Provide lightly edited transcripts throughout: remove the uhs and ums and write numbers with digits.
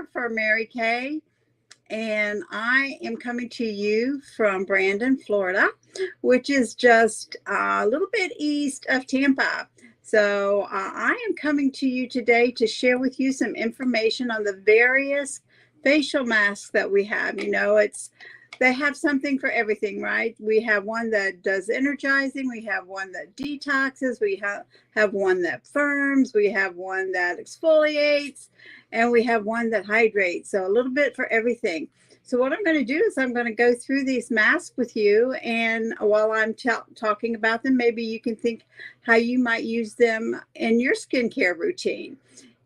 photographer, Mary Kay, and I am coming to you from Brandon, Florida, which is just a little bit east of Tampa. So I am coming to you today to share with you some information on the various facial masks that we have. You know, they have something for everything, right? We have one that does energizing. We have one that detoxes. We have one that firms. We have one that exfoliates. And we have one that hydrates. So a little bit for everything. So what I'm going to do is I'm going to go through these masks with you. And while I'm talking about them, maybe you can think how you might use them in your skincare routine.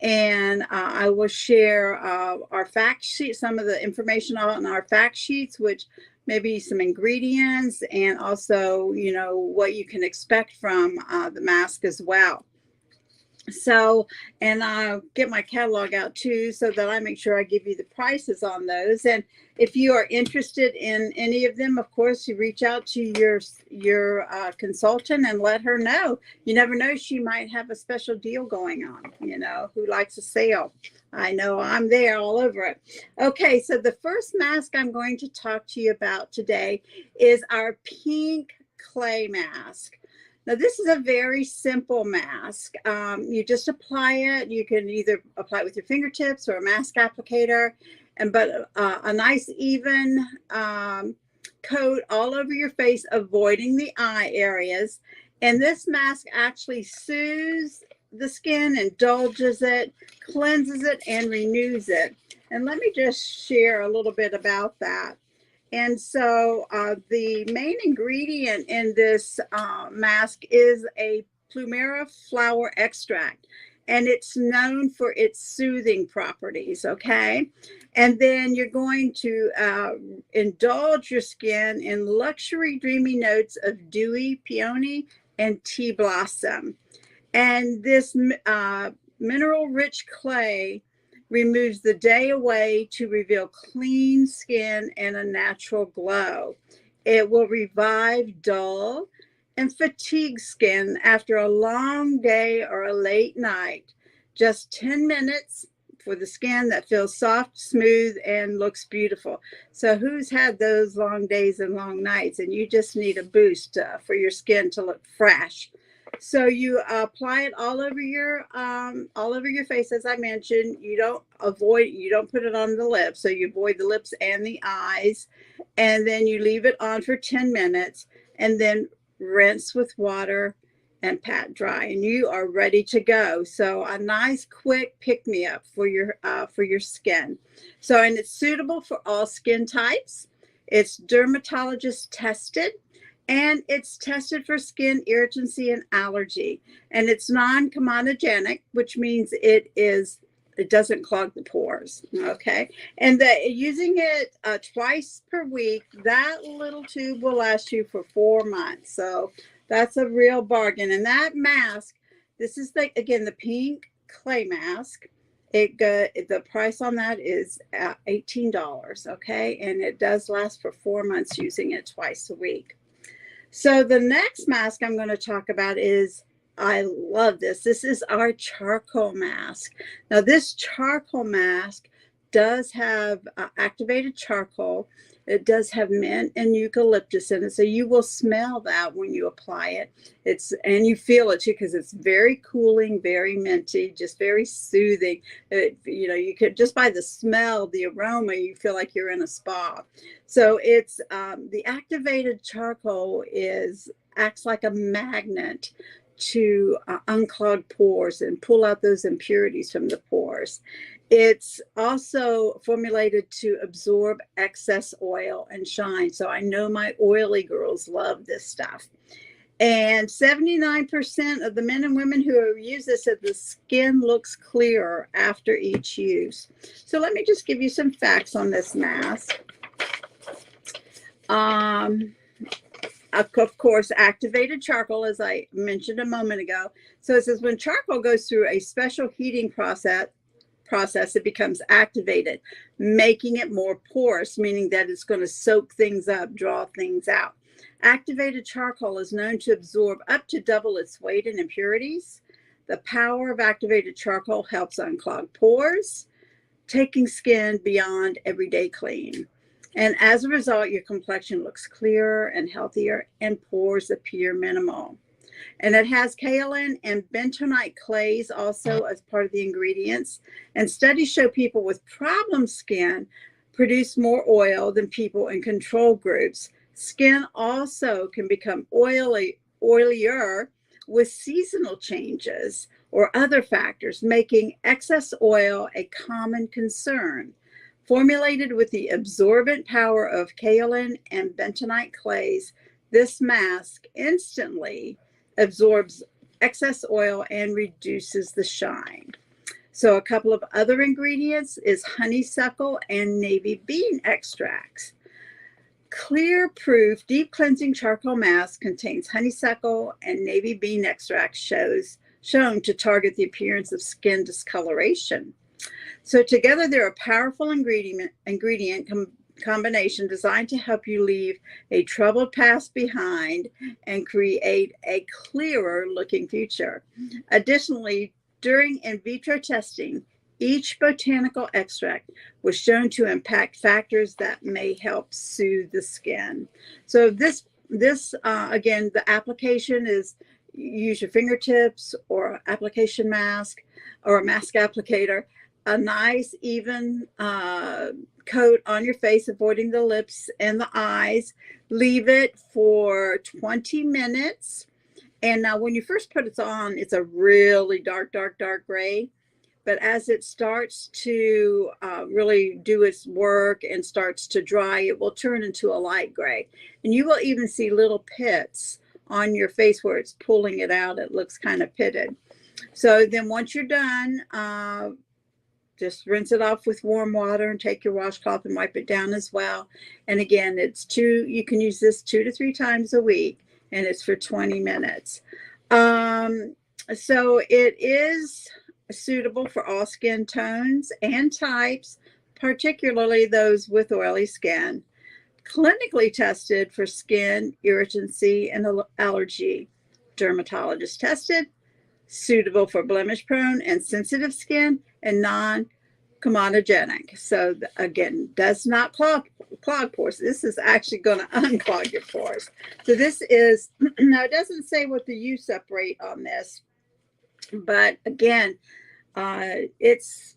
And I will share our fact sheet, some of the information on our fact sheets, which maybe some ingredients and also, you know, what you can expect from the mask as well. So, and I'll get my catalog out too, so that I make sure I give you the prices on those. And if you are interested in any of them, of course, you reach out to your consultant and let her know. You never know, she might have a special deal going on, you know, who likes a sale. I know I'm there all over it. Okay, so the first mask I'm going to talk to you about today is our pink clay mask. Now, this is a very simple mask. You just apply it. You can either apply it with your fingertips or a mask applicator, but a nice even coat all over your face, avoiding the eye areas. And this mask actually soothes the skin, indulges it, cleanses it, and renews it. And let me just share a little bit about that. And so the main ingredient in this mask is a plumera flower extract, and it's known for its soothing properties, okay? And then you're going to indulge your skin in luxury dreamy notes of dewy peony and tea blossom. And this mineral-rich clay removes the day away to reveal clean skin and a natural glow. It will revive dull and fatigued skin after a long day or a late night. Just 10 minutes for the skin that feels soft, smooth, and looks beautiful. So who's had those long days and long nights, and you just need a boost for your skin to look fresh? So you apply it all over your face, as I mentioned. You don't put it on the lips, so you avoid the lips and the eyes, and then you leave it on for 10 minutes, and then rinse with water and pat dry, and you are ready to go. So a nice quick pick-me-up for your skin. So, and it's suitable for all skin types. It's dermatologist tested. And it's tested for skin irritancy and allergy. And it's non-comedogenic, which means it doesn't clog the pores, okay? And using it twice per week, that little tube will last you for 4 months. So that's a real bargain. And that mask, this is again, the pink clay mask. The price on that is $18, okay? And it does last for 4 months using it twice a week. So the next mask I'm going to talk about is, I love this. This is our charcoal mask. Now this charcoal mask does have activated charcoal. It does have mint and eucalyptus in it. So you will smell that when you apply it. And you feel it too, because it's very cooling, very minty, just very soothing. You know, you could just by the smell, the aroma, you feel like you're in a spa. So it's the activated charcoal acts like a magnet to unclog pores and pull out those impurities from the pores. It's also formulated to absorb excess oil and shine. So I know my oily girls love this stuff. And 79% of the men and women who use this said the skin looks clearer after each use. So let me just give you some facts on this mask. Of course, activated charcoal, as I mentioned a moment ago. So it says when charcoal goes through a special heating process, it becomes activated, making it more porous, meaning that it's going to soak things up, draw things out. Activated charcoal is known to absorb up to double its weight in impurities. The power of activated charcoal helps unclog pores, taking skin beyond everyday clean. And as a result, your complexion looks clearer and healthier, and pores appear minimal. And it has kaolin and bentonite clays also as part of the ingredients. And studies show people with problem skin produce more oil than people in control groups. Skin also can become oilier with seasonal changes or other factors, making excess oil a common concern. Formulated with the absorbent power of kaolin and bentonite clays, this mask instantly absorbs excess oil and reduces the shine. So a couple of other ingredients is honeysuckle and navy bean extracts. Clear Proof Deep Cleansing Charcoal Mask contains honeysuckle and navy bean extract shown to target the appearance of skin discoloration. So together they're a powerful ingredient combination designed to help you leave a troubled past behind and create a clearer looking future. Additionally, during in vitro testing, each botanical extract was shown to impact factors that may help soothe the skin. So this again, the application is use your fingertips or application mask or a mask applicator, a nice even coat on your face, avoiding the lips and the eyes. Leave it for 20 minutes. And now when you first put it on, it's a really dark gray. But as it starts to really do its work and starts to dry, it will turn into a light gray. And you will even see little pits on your face where it's pulling it out. It looks kind of pitted. So then once you're done, just rinse it off with warm water and take your washcloth and wipe it down as well. And again, you can use this 2 to 3 times a week, and it's for 20 minutes. So it is suitable for all skin tones and types, particularly those with oily skin. Clinically tested for skin irritancy and allergy. Dermatologist tested. Suitable for blemish-prone and sensitive skin, and non-comedogenic. So again, does not clog pores. This is actually going to unclog your pores. So this is, now it doesn't say what the use up rate on this, but again, it's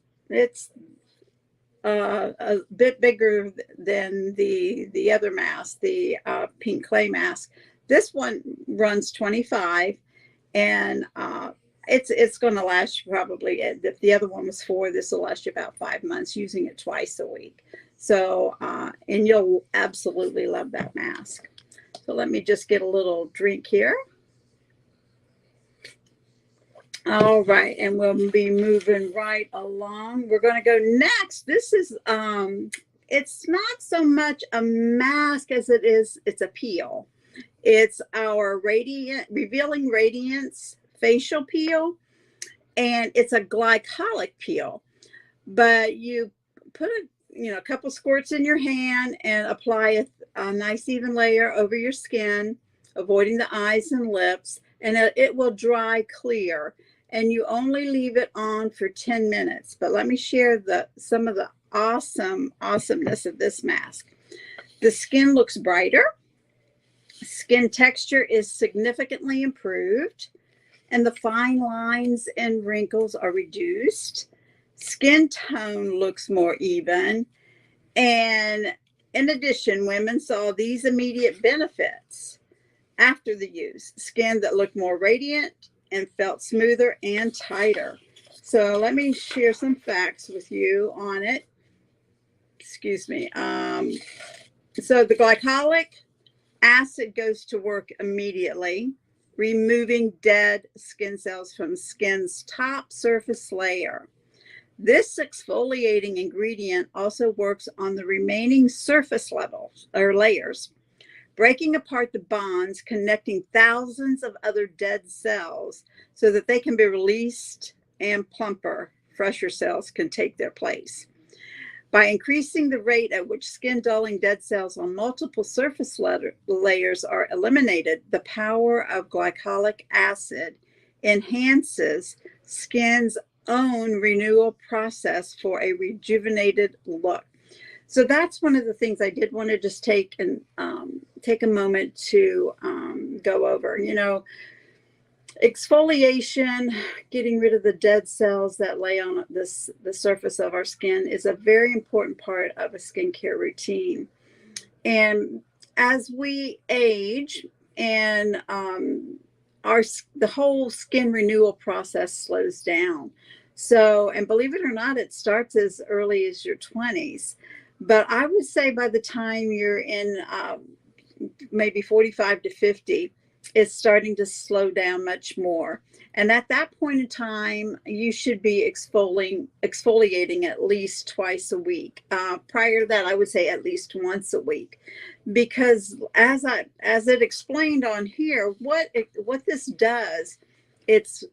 a bit bigger than the other mask, the pink clay mask. This one runs 25, and it's going to last you probably, if the other one was 4, this will last you about 5 months, using it twice a week. So, and you'll absolutely love that mask. So let me just get a little drink here. All right, and we'll be moving right along. We're going to go next. This is, it's not so much a mask as it's a peel. It's our Revealing Radiance facial peel, and it's a glycolic peel. But you put a couple squirts in your hand and apply a nice even layer over your skin, avoiding the eyes and lips, and it will dry clear. And you only leave it on for 10 minutes. But let me share some of the awesomeness of this mask. The skin looks brighter. Skin texture is significantly improved, and the fine lines and wrinkles are reduced. Skin tone looks more even. And in addition, women saw these immediate benefits after the use. Skin that looked more radiant and felt smoother and tighter. So let me share some facts with you on it. Excuse me. So the glycolic acid goes to work immediately, removing dead skin cells from skin's top surface layer. This exfoliating ingredient also works on the remaining surface levels or layers, breaking apart the bonds connecting thousands of other dead cells so that they can be released and plumper, fresher cells can take their place. By increasing the rate at which skin-dulling dead cells on multiple surface layers are eliminated, the power of glycolic acid enhances skin's own renewal process for a rejuvenated look. So that's one of the things I did want to just take a moment to go over. You know, exfoliation, getting rid of the dead cells that lay on the surface of our skin, is a very important part of a skincare routine. And as we age and the whole skin renewal process slows down. So, and believe it or not, it starts as early as your 20s. But I would say by the time you're in maybe 45 to 50, it's starting to slow down much more. And at that point in time, you should be exfoliating at least twice a week. Prior to that, I would say at least once a week, because as it explained on here, what this does, it's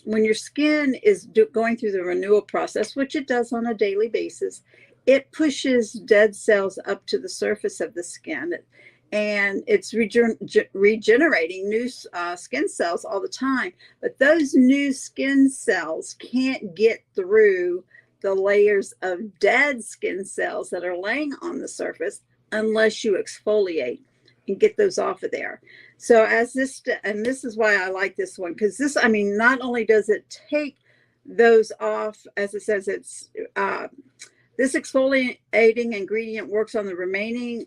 when your skin is going through the renewal process, which it does on a daily basis, it pushes dead cells up to the surface of the skin. And it's regenerating new skin cells all the time. But those new skin cells can't get through the layers of dead skin cells that are laying on the surface unless you exfoliate and get those off of there. So and this is why I like this one, because this, I mean, not only does it take those off, as it says, it's this exfoliating ingredient works on the remaining,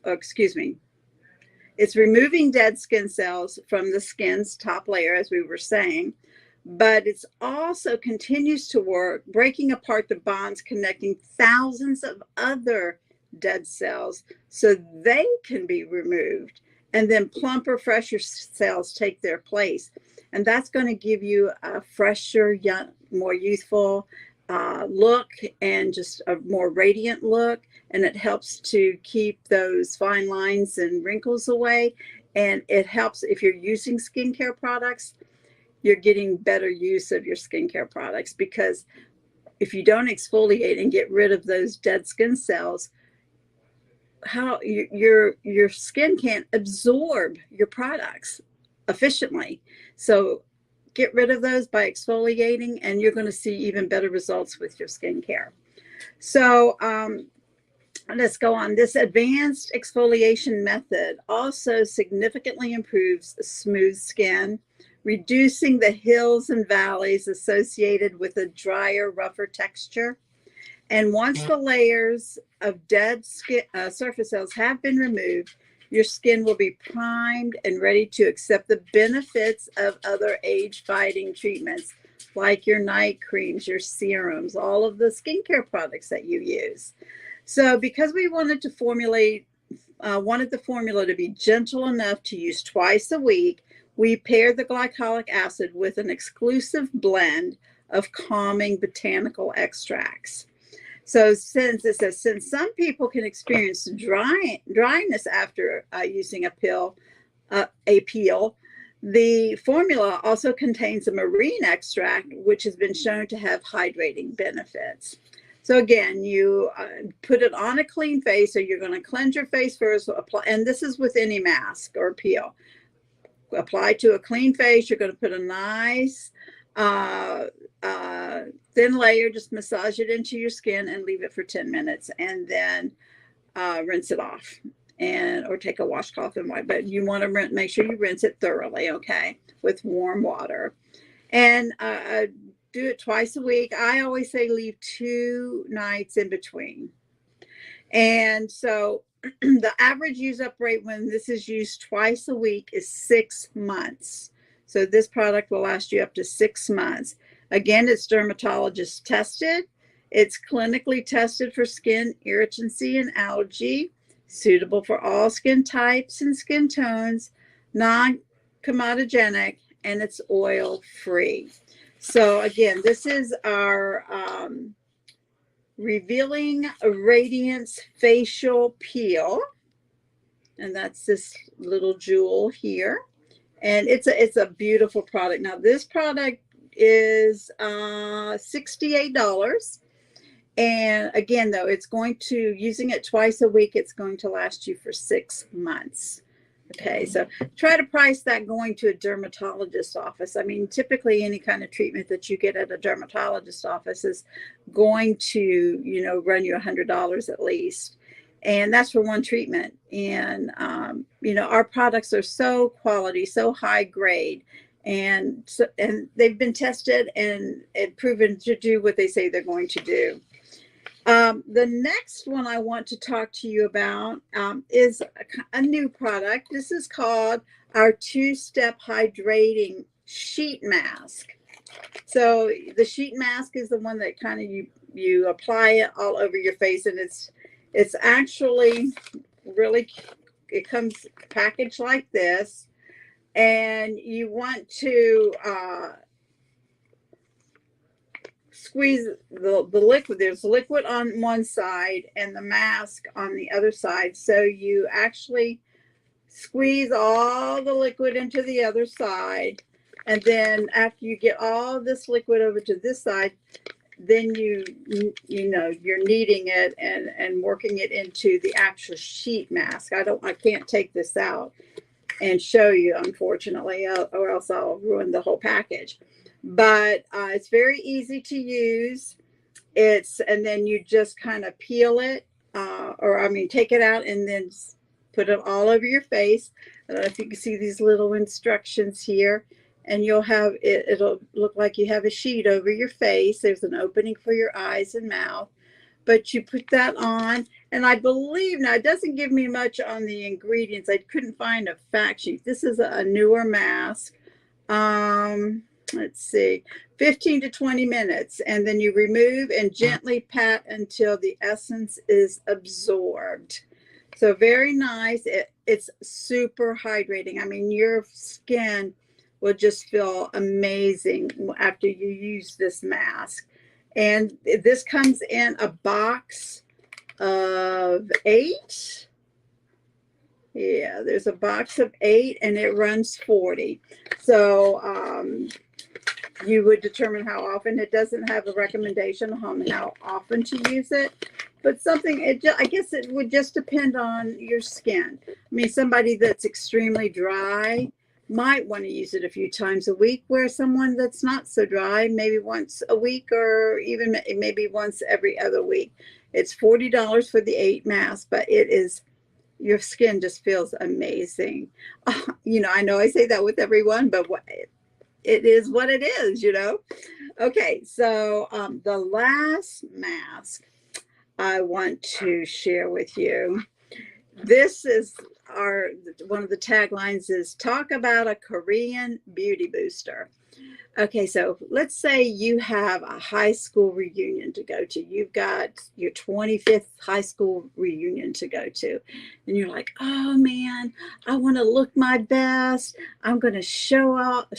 it's removing dead skin cells from the skin's top layer, as we were saying, but it's also continues to work, breaking apart the bonds connecting thousands of other dead cells so they can be removed. And then plumper, fresher cells take their place. And that's going to give you a fresher, young, more youthful look, and just a more radiant look. And it helps to keep those fine lines and wrinkles away. And it helps if you're using skincare products, you're getting better use of your skincare products, because if you don't exfoliate and get rid of those dead skin cells, how your skin can't absorb your products efficiently. So get rid of those by exfoliating, and you're going to see even better results with your skincare. So let's go on. This advanced exfoliation method also significantly improves smooth skin, reducing the hills and valleys associated with a drier, rougher texture. And once the layers of dead skin, surface cells have been removed, your skin will be primed and ready to accept the benefits of other age-fighting treatments, like your night creams, your serums, all of the skincare products that you use. So because we wanted the formula to be gentle enough to use twice a week, we paired the glycolic acid with an exclusive blend of calming botanical extracts. So since some people can experience dryness after using a peel, the formula also contains a marine extract, which has been shown to have hydrating benefits. So again, you put it on a clean face. So you're going to cleanse your face first, and this is with any mask or peel. Apply to a clean face. You're going to put a nice thin layer, just massage it into your skin and leave it for 10 minutes, and then rinse it off, or take a washcloth and wipe. But you want to make sure you rinse it thoroughly, okay, with warm water, and do it twice a week. I always say leave 2 nights in between. And so the average use up rate when this is used twice a week is 6 months. So this product will last you up to 6 months. Again, it's dermatologist tested. It's clinically tested for skin irritancy and allergy, suitable for all skin types and skin tones, non-comedogenic, and it's oil-free. So again, this is our Revealing Radiance Facial Peel. And that's this little jewel here. And it's a beautiful product. Now, this product is $68. And again, though, using it twice a week, it's going to last you for 6 months. Okay, so try to price that going to a dermatologist's office. I mean, typically any kind of treatment that you get at a dermatologist's office is going to, run you $100 at least. And that's for one treatment. And, our products are so quality, so high grade. And they've been tested and proven to do what they say they're going to do. The next one I want to talk to you about is a new product. This is called our two-step hydrating sheet mask. So the sheet mask is the one that kind of you apply it all over your face, and it's actually really, it comes packaged like this, and you want to squeeze the liquid. There's liquid on one side and the mask on the other side. So you actually squeeze all the liquid into the other side. And then after you get all this liquid over to this side, then you're kneading it and working it into the actual sheet mask. I can't take this out and show you, unfortunately, or else I'll ruin the whole package. But it's very easy to use. And then you just kind of peel it, take it out and then put it all over your face. I don't know if you can see these little instructions here, and you'll have it'll look like you have a sheet over your face. There's an opening for your eyes and mouth, but you put that on. And I believe, now it doesn't give me much on the ingredients. I couldn't find a fact sheet. This is a newer mask. Let's see, 15 to 20 minutes, and then you remove and gently pat until the essence is absorbed. So very nice. It's super hydrating. I mean, your skin will just feel amazing after you use this mask. And this comes in a box of 8. Yeah, there's a box of 8 and it runs 40. So you would determine how often. It doesnn't have a recommendation on how often to use it, but I guess it would just depend on your skin. I mean, somebody that's extremely dry might want to use it a few times a week, where someone that's not so dry, maybe once a week or even maybe once every other week. It's $40 for the 8 masks, but your skin just feels amazing. I know I say that with everyone, but it is what it is, Okay, so the last mask I want to share with you. This is one of the taglines is talk about a Korean beauty booster. Okay, so let's say you have a high school reunion to go to. You've got your 25th high school reunion to go to. And you're like, oh man, I want to look my best. I'm going to show up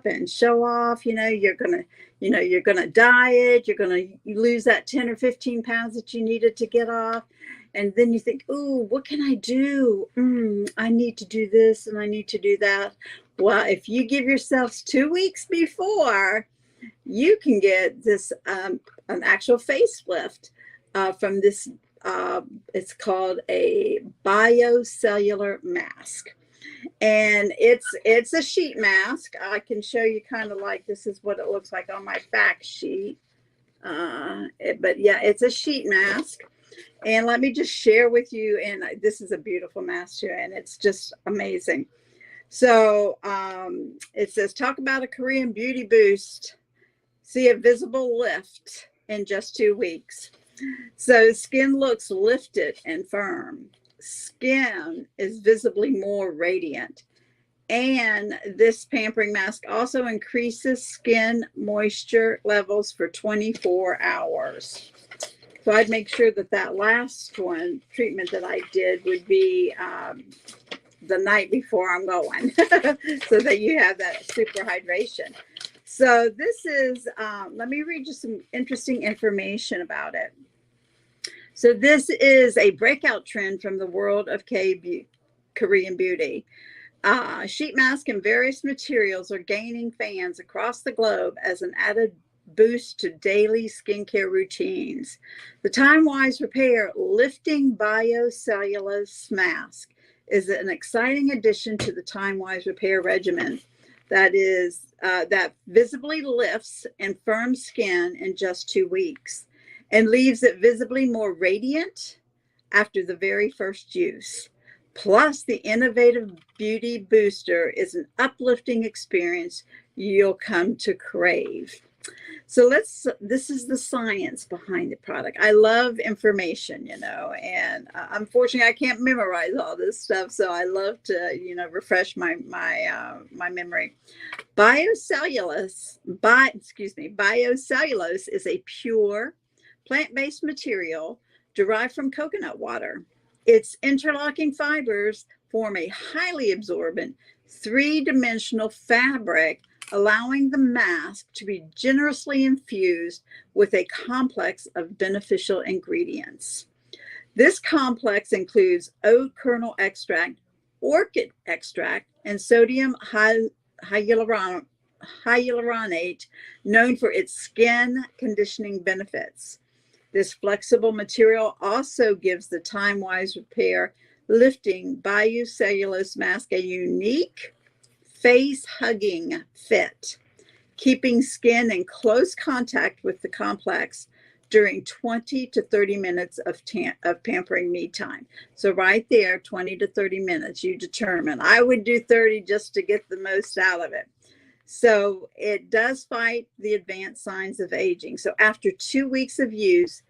and show off. You're going to diet. You're going to lose that 10 or 15 pounds that you needed to get off. And then you think, ooh, what can I do? I need to do this and I need to do that. Well, if you give yourselves 2 weeks before, you can get this an actual facelift from this. It's called a biocellular mask, and it's a sheet mask. I can show you kind of like this is what it looks like on my fact sheet. But yeah, it's a sheet mask. And let me just share with you, and this is a beautiful mask too, and it's just amazing. So it says, talk about a Korean beauty boost. See a visible lift in just 2 weeks. So skin looks lifted and firm. Skin is visibly more radiant. And this pampering mask also increases skin moisture levels for 24 hours. So I'd make sure that last treatment that I did would be the night before I'm going so that you have that super hydration. So this is, let me read you some interesting information about it. So this is a breakout trend from the world of Korean beauty. Sheet masks and various materials are gaining fans across the globe as an added boost to daily skincare routines. The time-wise repair lifting biocellulose mask is an exciting addition to the time-wise repair regimen that visibly lifts and firms skin in just 2 weeks and leaves it visibly more radiant after the very first use. Plus, the innovative beauty booster is an uplifting experience you'll come to crave. So this is the science behind the product. I love information, and unfortunately I can't memorize all this stuff. So I love to, refresh my memory. Biocellulose is a pure plant-based material derived from coconut water. Its interlocking fibers form a highly absorbent, three-dimensional fabric, allowing the mask to be generously infused with a complex of beneficial ingredients. This complex includes oat kernel extract, orchid extract, and sodium hyaluronate, known for its skin conditioning benefits. This flexible material also gives the time-wise repair lifting biocellulose mask a unique face-hugging fit, keeping skin in close contact with the complex during 20 to 30 minutes of pampering me time. So right there, 20 to 30 minutes, you determine. I would do 30 just to get the most out of it. So it does fight the advanced signs of aging. So after 2 weeks of use,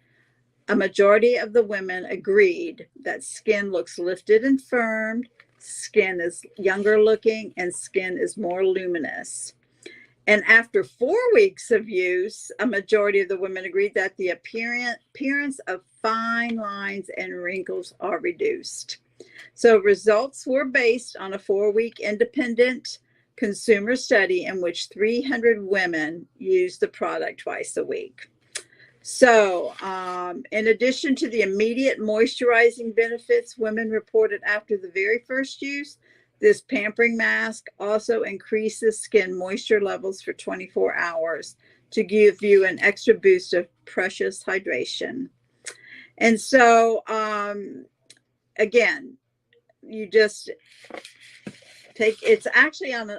a majority of the women agreed that skin looks lifted and firmed, skin is younger looking, and skin is more luminous. And after 4 weeks of use, a majority of the women agreed that the appearance of fine lines and wrinkles are reduced. So results were based on a 4-week independent consumer study in which 300 women used the product twice a week. So in addition to the immediate moisturizing benefits women reported after the very first use, this pampering mask also increases skin moisture levels for 24 hours to give you an extra boost of precious hydration. And so, again, you just it's actually on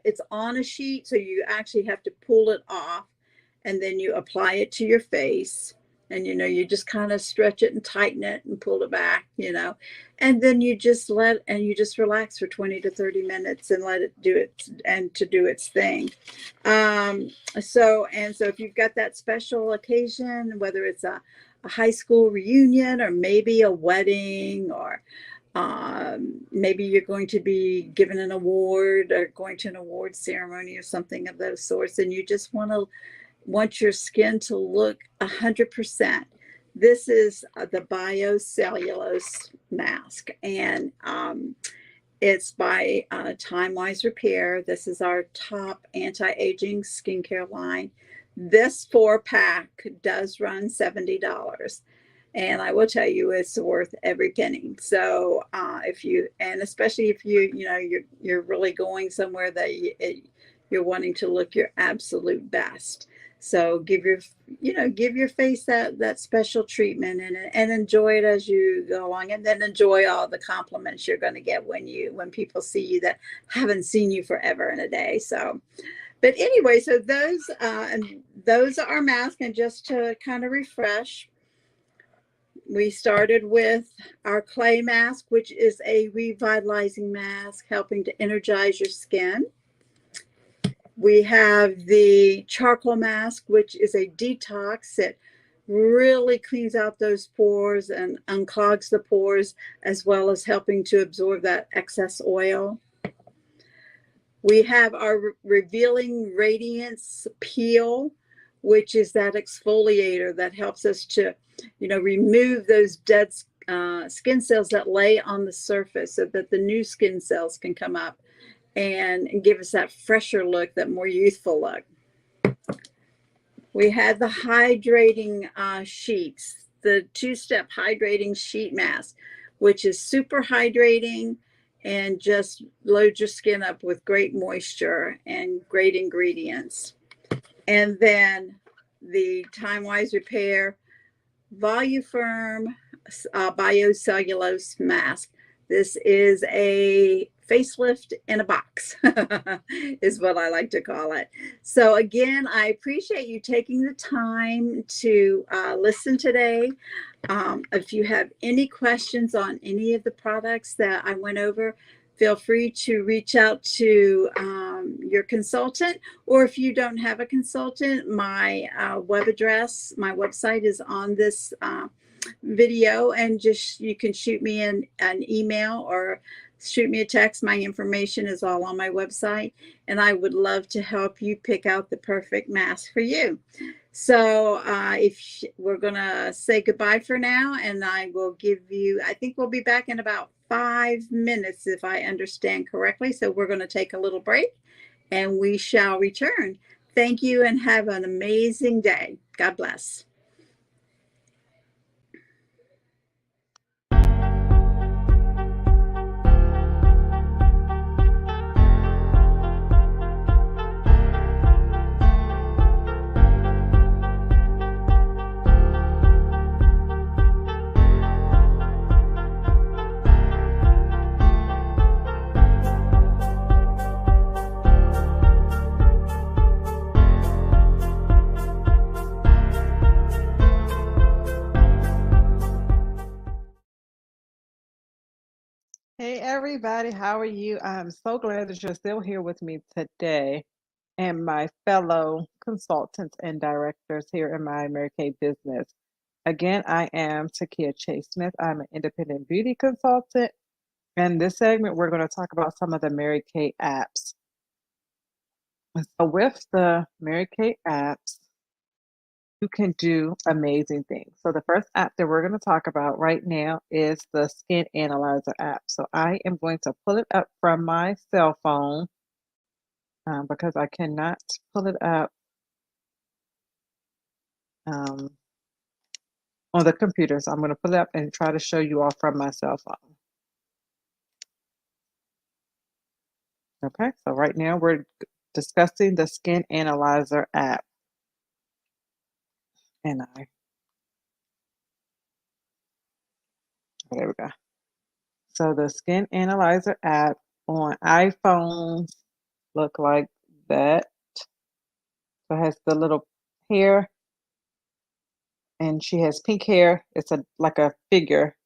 it's on a sheet, so you actually have to pull it off, and then you apply it to your face, and you just kind of stretch it and tighten it and pull it back, and then you just relax for 20 to 30 minutes and let it do its thing. So if you've got that special occasion, whether it's a high school reunion or maybe a wedding, or maybe you're going to be given an award or going to an award ceremony or something of those sorts, and you just want your skin to look 100%. This is the biocellulose mask, and it's by Time-Wise Repair. This is our top anti-aging skincare line. This 4-pack does run $70. And I will tell you, it's worth every penny. So especially if you're really going somewhere that you're wanting to look your absolute best. So give your face that special treatment and enjoy it as you go along, and then enjoy all the compliments you're going to get when people see you that haven't seen you forever and a day. So, but anyway, so those are our masks, and just to kind of refresh. We started with our clay mask, which is a revitalizing mask helping to energize your skin. We have the charcoal mask, which is a detox that really cleans out those pores and unclogs the pores, as well as helping to absorb that excess oil. We have our Revealing Radiance Peel, which is that exfoliator that helps us to remove those dead skin cells that lay on the surface, so that the new skin cells can come up and give us that fresher look, that more youthful look. We had the hydrating sheets, the 2-step hydrating sheet mask, which is super hydrating and just loads your skin up with great moisture and great ingredients. And then the Time-Wise Repair VoluFirm biocellulose mask. This is a facelift in a box, is what I like to call it. So, again, I appreciate you taking the time to listen today. If you have any questions on any of the products that I went over, feel free to reach out to your consultant, or if you don't have a consultant, my web address, my website is on this video, and just you can shoot me an email or shoot me a text. My information is all on my website, and I would love to help you pick out the perfect mask for you. So if we're going to say goodbye for now, and I will give you, I think we'll be back in about 5 minutes if I understand correctly. So we're going to take a little break and we shall return. Thank you and have an amazing day. God bless. Hey everybody, how are you? I'm so glad that you're still here with me today and my fellow consultants and directors here in my Mary Kay business. Again, I am Takia Smith. I'm an independent beauty consultant. And this segment, we're going to talk about some of the Mary Kay apps. So with the Mary Kay apps, you can do amazing things. So the first app that we're going to talk about right now is the Skin Analyzer app. So I am going to pull it up from my cell phone because I cannot pull it up on the computer. So I'm going to pull it up and try to show you all from my cell phone. Okay, so right now we're discussing the Skin Analyzer app. And there we go. So the Skin Analyzer app on iPhones look like that. So it has the little hair, and she has pink hair. It's like a figure.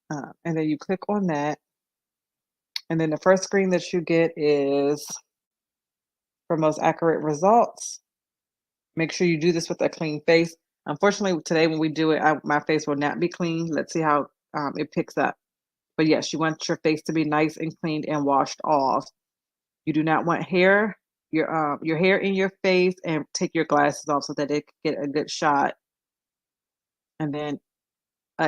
And then you click on that. And then the first screen that you get is for most accurate results. Make sure you do this with a clean face. Unfortunately, today when we do it, my face will not be clean. Let's see how it picks up. But yes, you want your face to be nice and cleaned and washed off. You do not want hair, your hair in your face, and take your glasses off so that it can get a good shot. And then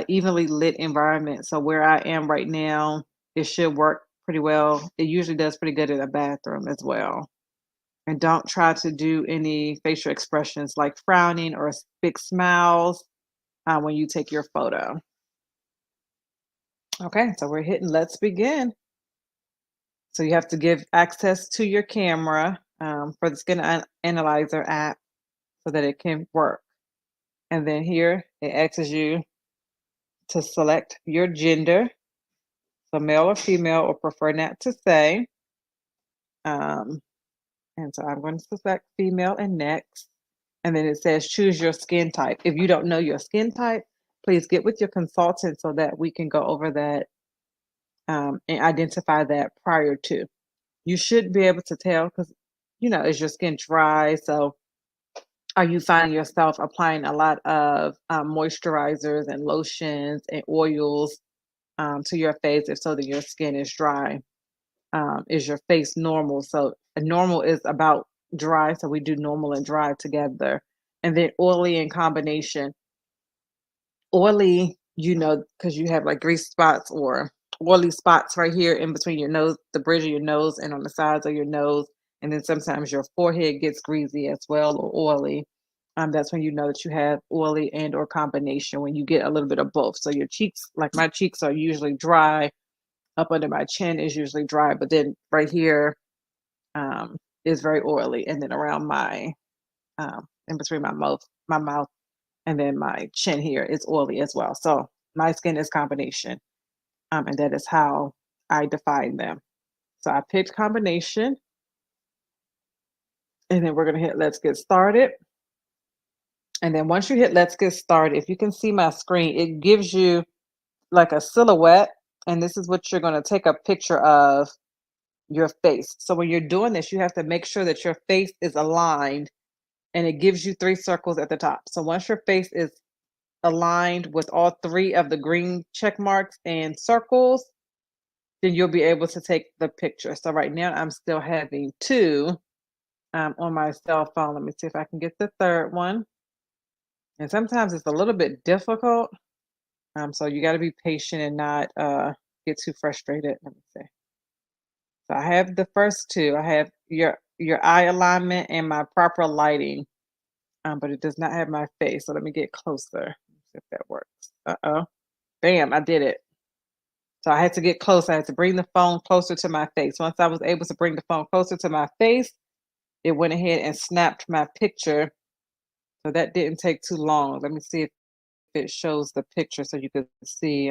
evenly lit environment. So where I am right now, it should work pretty well. It usually does pretty good in a bathroom as well. And don't try to do any facial expressions like frowning or big smiles when you take your photo. Okay, so we're hitting let's begin. So you have to give access to your camera for the Skin Analyzer app so that it can work. And then here it asks you to select your gender, so male or female, or prefer not to say. And so I'm going to select female and next. And then it says choose your skin type. If you don't know your skin type, please get with your consultant so that we can go over that and identify that prior to. You should be able to tell because, is your skin dry? So are you finding yourself applying a lot of moisturizers and lotions and oils to your face? If so, then your skin is dry. Is your face normal? So normal is about dry. So we do normal and dry together. And then oily in combination. Oily, because you have like grease spots or oily spots right here in between your nose, the bridge of your nose, and on the sides of your nose. And then sometimes your forehead gets greasy as well or oily. That's when you know that you have oily and or combination when you get a little bit of both. So your cheeks, like my cheeks are usually dry. Up under my chin is usually dry, but then right here is very oily. And then around my, in between my mouth, and then my chin here is oily as well. So my skin is combination. And that is how I define them. So I picked combination, and then we're going to hit let's get started. And then once you hit let's get started, if you can see my screen, it gives you like a silhouette. And this is what you're going to take a picture of your face. So when you're doing this, you have to make sure that your face is aligned, and it gives you 3 circles at the top. So once your face is aligned with all 3 of the green check marks and circles, then you'll be able to take the picture. So right now I'm still having 2 on my cell phone. Let me see if I can get the third one. And sometimes it's a little bit difficult. So you got to be patient and not get too frustrated. Let me see. So I have the first 2. I have your eye alignment and my proper lighting, but it does not have my face. So let me get closer. Let's see if that works. Uh-oh. Bam, I did it. So I had to get close. I had to bring the phone closer to my face. Once I was able to bring the phone closer to my face, it went ahead and snapped my picture. So that didn't take too long. Let me see if it shows the picture so you can see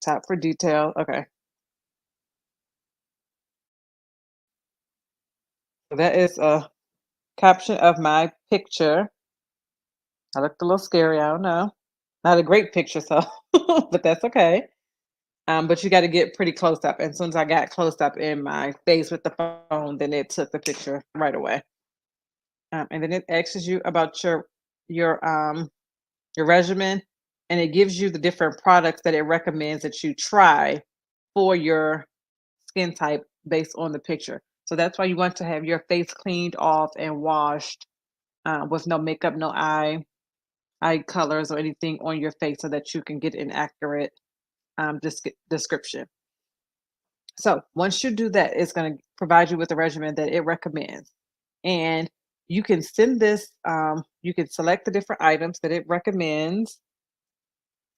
tap for detail. Okay. So that is a caption of my picture. I looked a little scary. I don't know. Not a great picture, so but that's okay. But you got to get pretty close up. And as soon as I got close up in my face with the phone, then it took the picture right away. And then it asks you about your regimen, and it gives you the different products that it recommends that you try for your skin type based on the picture. So that's why you want to have your face cleaned off and washed with no makeup, no eye colors or anything on your face, so that you can get an accurate description. So once you do that, it's going to provide you with a regimen that it recommends. And you can send this, you can select the different items that it recommends.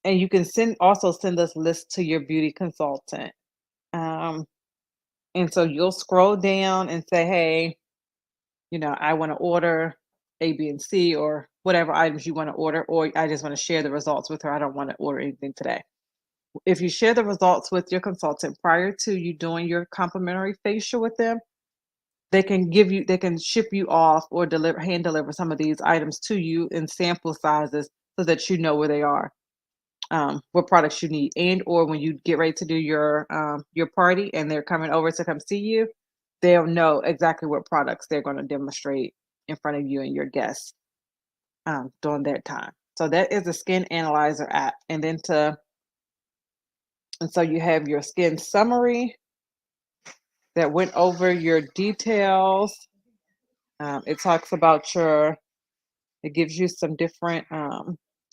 And you can also send this list to your beauty consultant. Um, and so you'll scroll down and say, hey, I want to order A, B, and C, or whatever items you want to order, or I just want to share the results with her. I don't want to order anything today. If you share the results with your consultant prior to you doing your complimentary facial with them, they can ship you off or hand deliver some of these items to you in sample sizes so that you know where they are, what products you need, and or when you get ready to do your party and they're coming over to come see you, they'll know exactly what products they're going to demonstrate in front of you and your guests during that time. So that is the Skin Analyzer app. And so you have your skin summary that went over your details. It talks about it gives you some different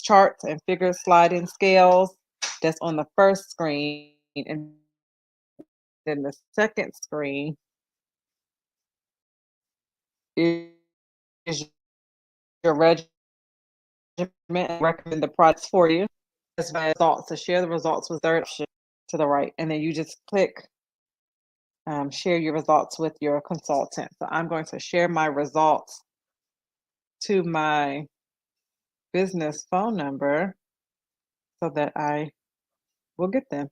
charts and figure sliding scales. That's on the first screen. And then the second screen is your regimen and recommend the products for you. As my results, to share the results with third option to the right. And then you just click share your results with your consultant. So I'm going to share my results to my business phone number so that I will get them.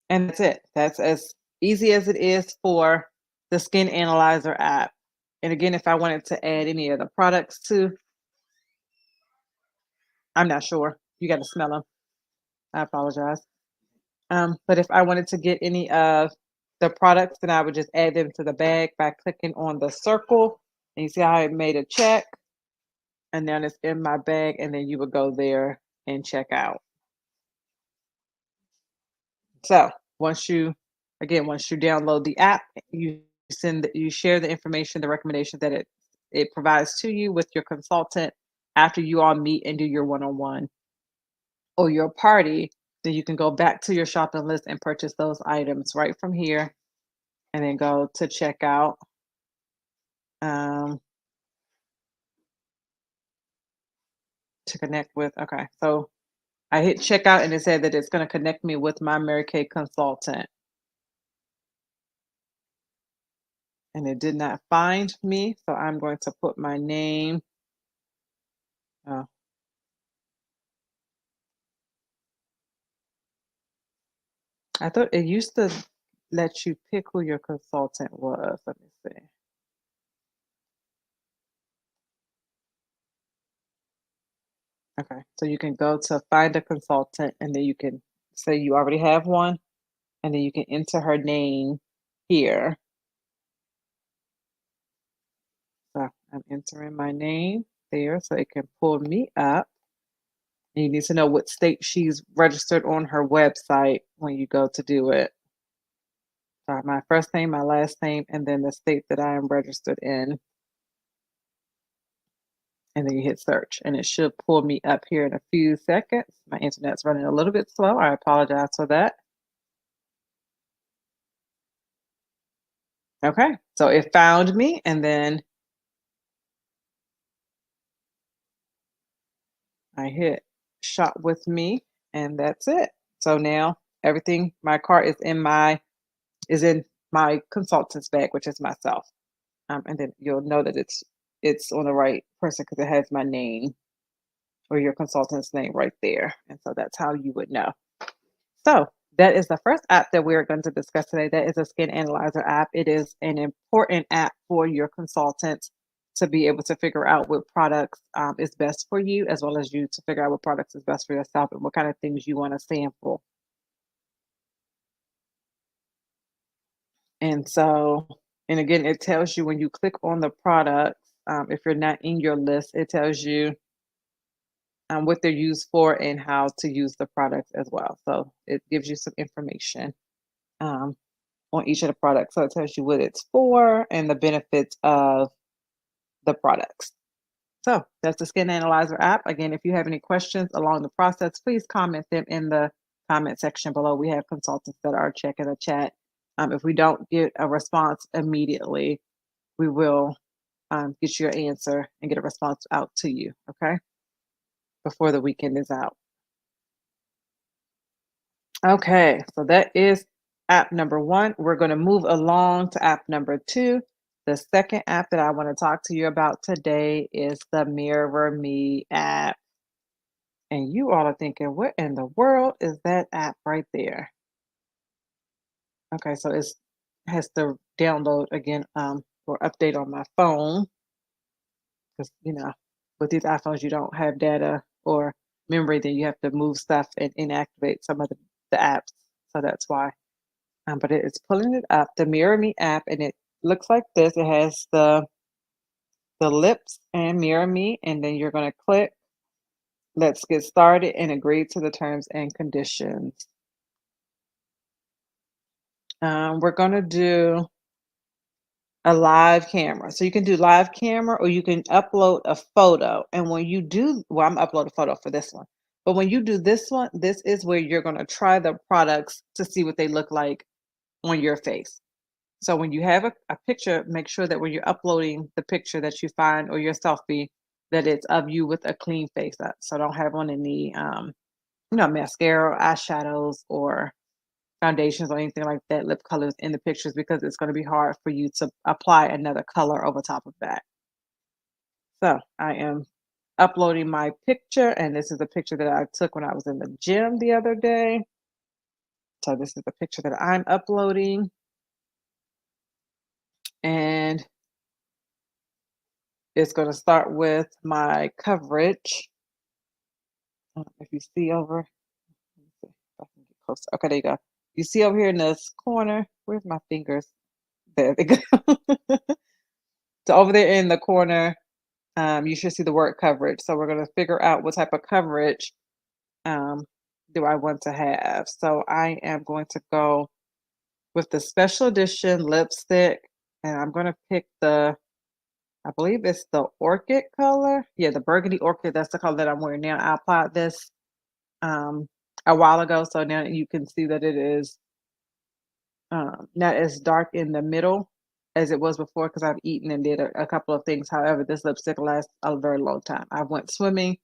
And that's it. That's as easy as it is for the Skin Analyzer app. And again, if I wanted to add any of the products I'm not sure. You got to smell them. I apologize. But if I wanted to get any of the products, then I would just add them to the bag by clicking on the circle. And you see how I made a check, and then it's in my bag, and then you would go there and check out. So once you download the app, you share the information, the recommendation that it provides to you with your consultant after you all meet and do your one-on-one or your party. Then you can go back to your shopping list and purchase those items right from here, and then go to checkout. To connect with. Okay, so I hit checkout, and it said that it's going to connect me with my Mary Kay consultant. And it did not find me, so I'm going to put my name. Oh. I thought it used to let you pick who your consultant was. Let me see. Okay, so you can go to find a consultant, and then you can say you already have one, and then you can enter her name here. So I'm entering my name there so it can pull me up. And you need to know what state she's registered on her website when you go to do it. So my first name, my last name, and then the state that I am registered in. And then you hit search, and it should pull me up here in a few seconds. My internet's running a little bit slow. I apologize for that. Okay, so it found me, and then I hit shop with me, and that's it. So now everything, my cart is in my consultant's bag, which is myself. And then you'll know that it's on the right person because it has my name or your consultant's name right there. And so that's how you would know. So that is the first app that we're going to discuss today. That is a skin analyzer app. It is an important app for your consultants to be able to figure out what products is best for you, as well as you to figure out what products is best for yourself and what kind of things you want to sample. And so, and again, it tells you when you click on the products, if you're not in your list, it tells you what they're used for and how to use the products as well. So it gives you some information um, on each of the products. So it tells you what it's for and the benefits of the products. So that's the Skin Analyzer app. Again, if you have any questions along the process, please comment them in the comment section below. We have consultants that are checking the chat. If we don't get a response immediately, we will get your answer and get a response out to you, okay? Before the weekend is out. Okay, so that is app number one. We're going to move along to app number two. The second app that I want to talk to you about today is the Mirror Me app. And you all are thinking, what in the world is that app right there? Okay, so it has to download again or update on my phone because, with these iPhones, you don't have data or memory, then you have to move stuff and inactivate some of the apps. So that's why. But it's pulling it up, the Mirror Me app, and it looks like this. It has the lips and Mirror Me, and then you're going to click Let's Get Started and agree to the terms and conditions. We're going to do a live camera. So you can do live camera or you can upload a photo. And when you do, well, I'm upload a photo for this one. But when you do this one, this is where you're going to try the products to see what they look like on your face. So when you have a picture, make sure that when you're uploading the picture that you find or your selfie, that it's of you with a clean face. So don't have on any, mascara, eyeshadows, or foundations or anything like that, lip colors in the pictures, because it's going to be hard for you to apply another color over top of that. So I am uploading my picture, and this is a picture that I took when I was in the gym the other day. So this is the picture that I'm uploading. And it's going to start with my coverage. If you see over, let me see if I can get closer. Okay, there you go. You see over here in this corner, where's my fingers? There they go. So over there in the corner, you should see the word coverage. So we're going to figure out what type of coverage do I want to have. So I am going to go with the special edition lipstick, and I'm going to pick I believe it's the orchid color. Yeah, the burgundy orchid. That's the color that I'm wearing now. I applied this a while ago, so now you can see that it is not as dark in the middle as it was before because I've eaten and did a couple of things. However, this lipstick lasts a very long time. I went swimming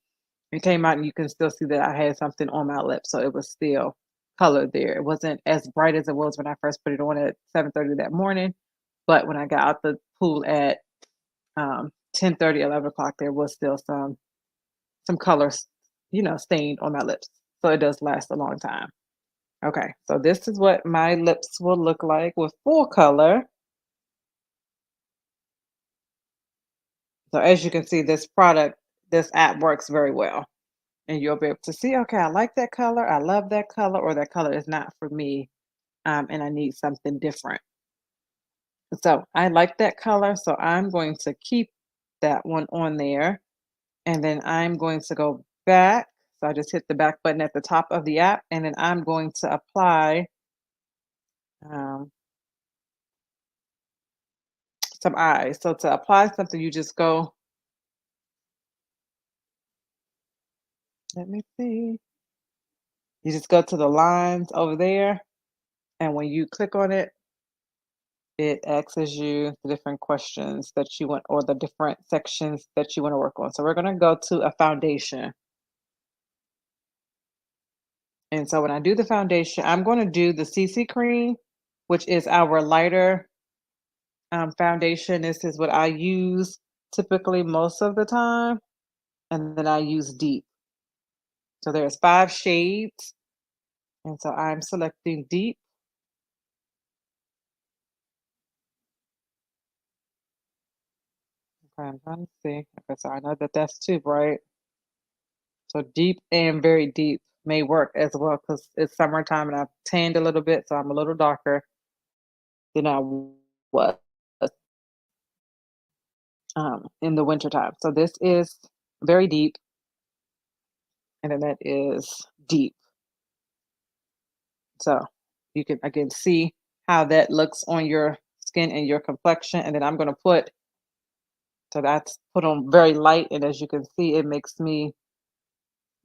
and came out, and you can still see that I had something on my lips, so it was still colored there. It wasn't as bright as it was when I first put it on at 7:30 that morning, but when I got out the pool at 10:30, 11 o'clock, there was still some colors, stained on my lips. So it does last a long time. Okay, so this is what my lips will look like with full color. So as you can see, this app works very well. And you'll be able to see, okay, I like that color, I love that color, or that color is not for me, and I need something different. So I like that color, so I'm going to keep that one on there. And then I'm going to go back. So I just hit the back button at the top of the app, and then I'm going to apply um, some eyes. So to apply something, you just go, let me see. You just go to the lines over there, and when you click on it, it asks you the different questions that you want or the different sections that you want to work on. So we're going to go to a foundation. And so when I do the foundation, I'm going to do the CC cream, which is our lighter foundation. This is what I use typically most of the time. And then I use deep. So there's 5 shades. And so I'm selecting deep. Okay, I'm trying to see. Okay, so I know that that's too bright. So deep and very deep may work as well because it's summertime and I've tanned a little bit, so I'm a little darker than I was in the wintertime. So this is very deep, and then that is deep. So you can again see how that looks on your skin and your complexion. And then I'm going to put, so that's put on very light. And as you can see, it makes me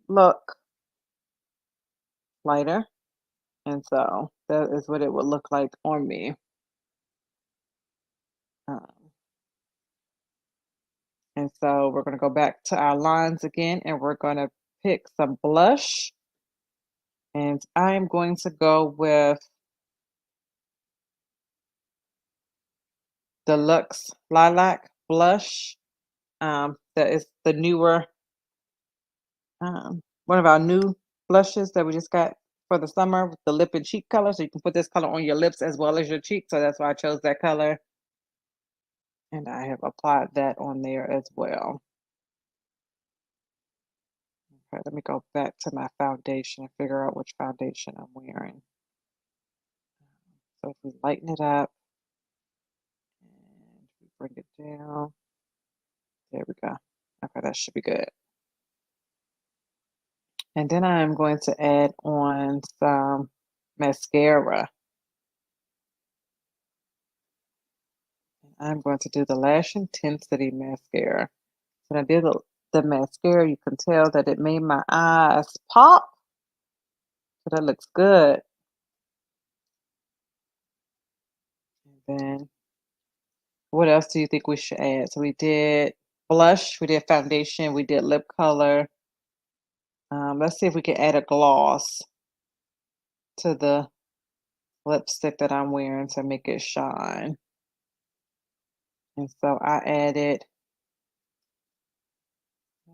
look lighter. And so that is what it would look like on me. Um, and so we're going to go back to our lines again, and we're going to pick some blush. And I'm going to go with the Luxe Lilac Blush. That is the newer, one of our new blushes that we just got for the summer with the lip and cheek color. So you can put this color on your lips as well as your cheek. So that's why I chose that color. And I have applied that on there as well. Okay, let me go back to my foundation and figure out which foundation I'm wearing. So if we lighten it up and we bring it down, there we go. Okay, that should be good. And then I'm going to add on some mascara. I'm going to do the Lash Intensity Mascara. When I did the mascara, you can tell that it made my eyes pop. So that looks good. And then what else do you think we should add? So we did blush, we did foundation, we did lip color. Let's see if we can add a gloss to the lipstick that I'm wearing to make it shine. And so I added,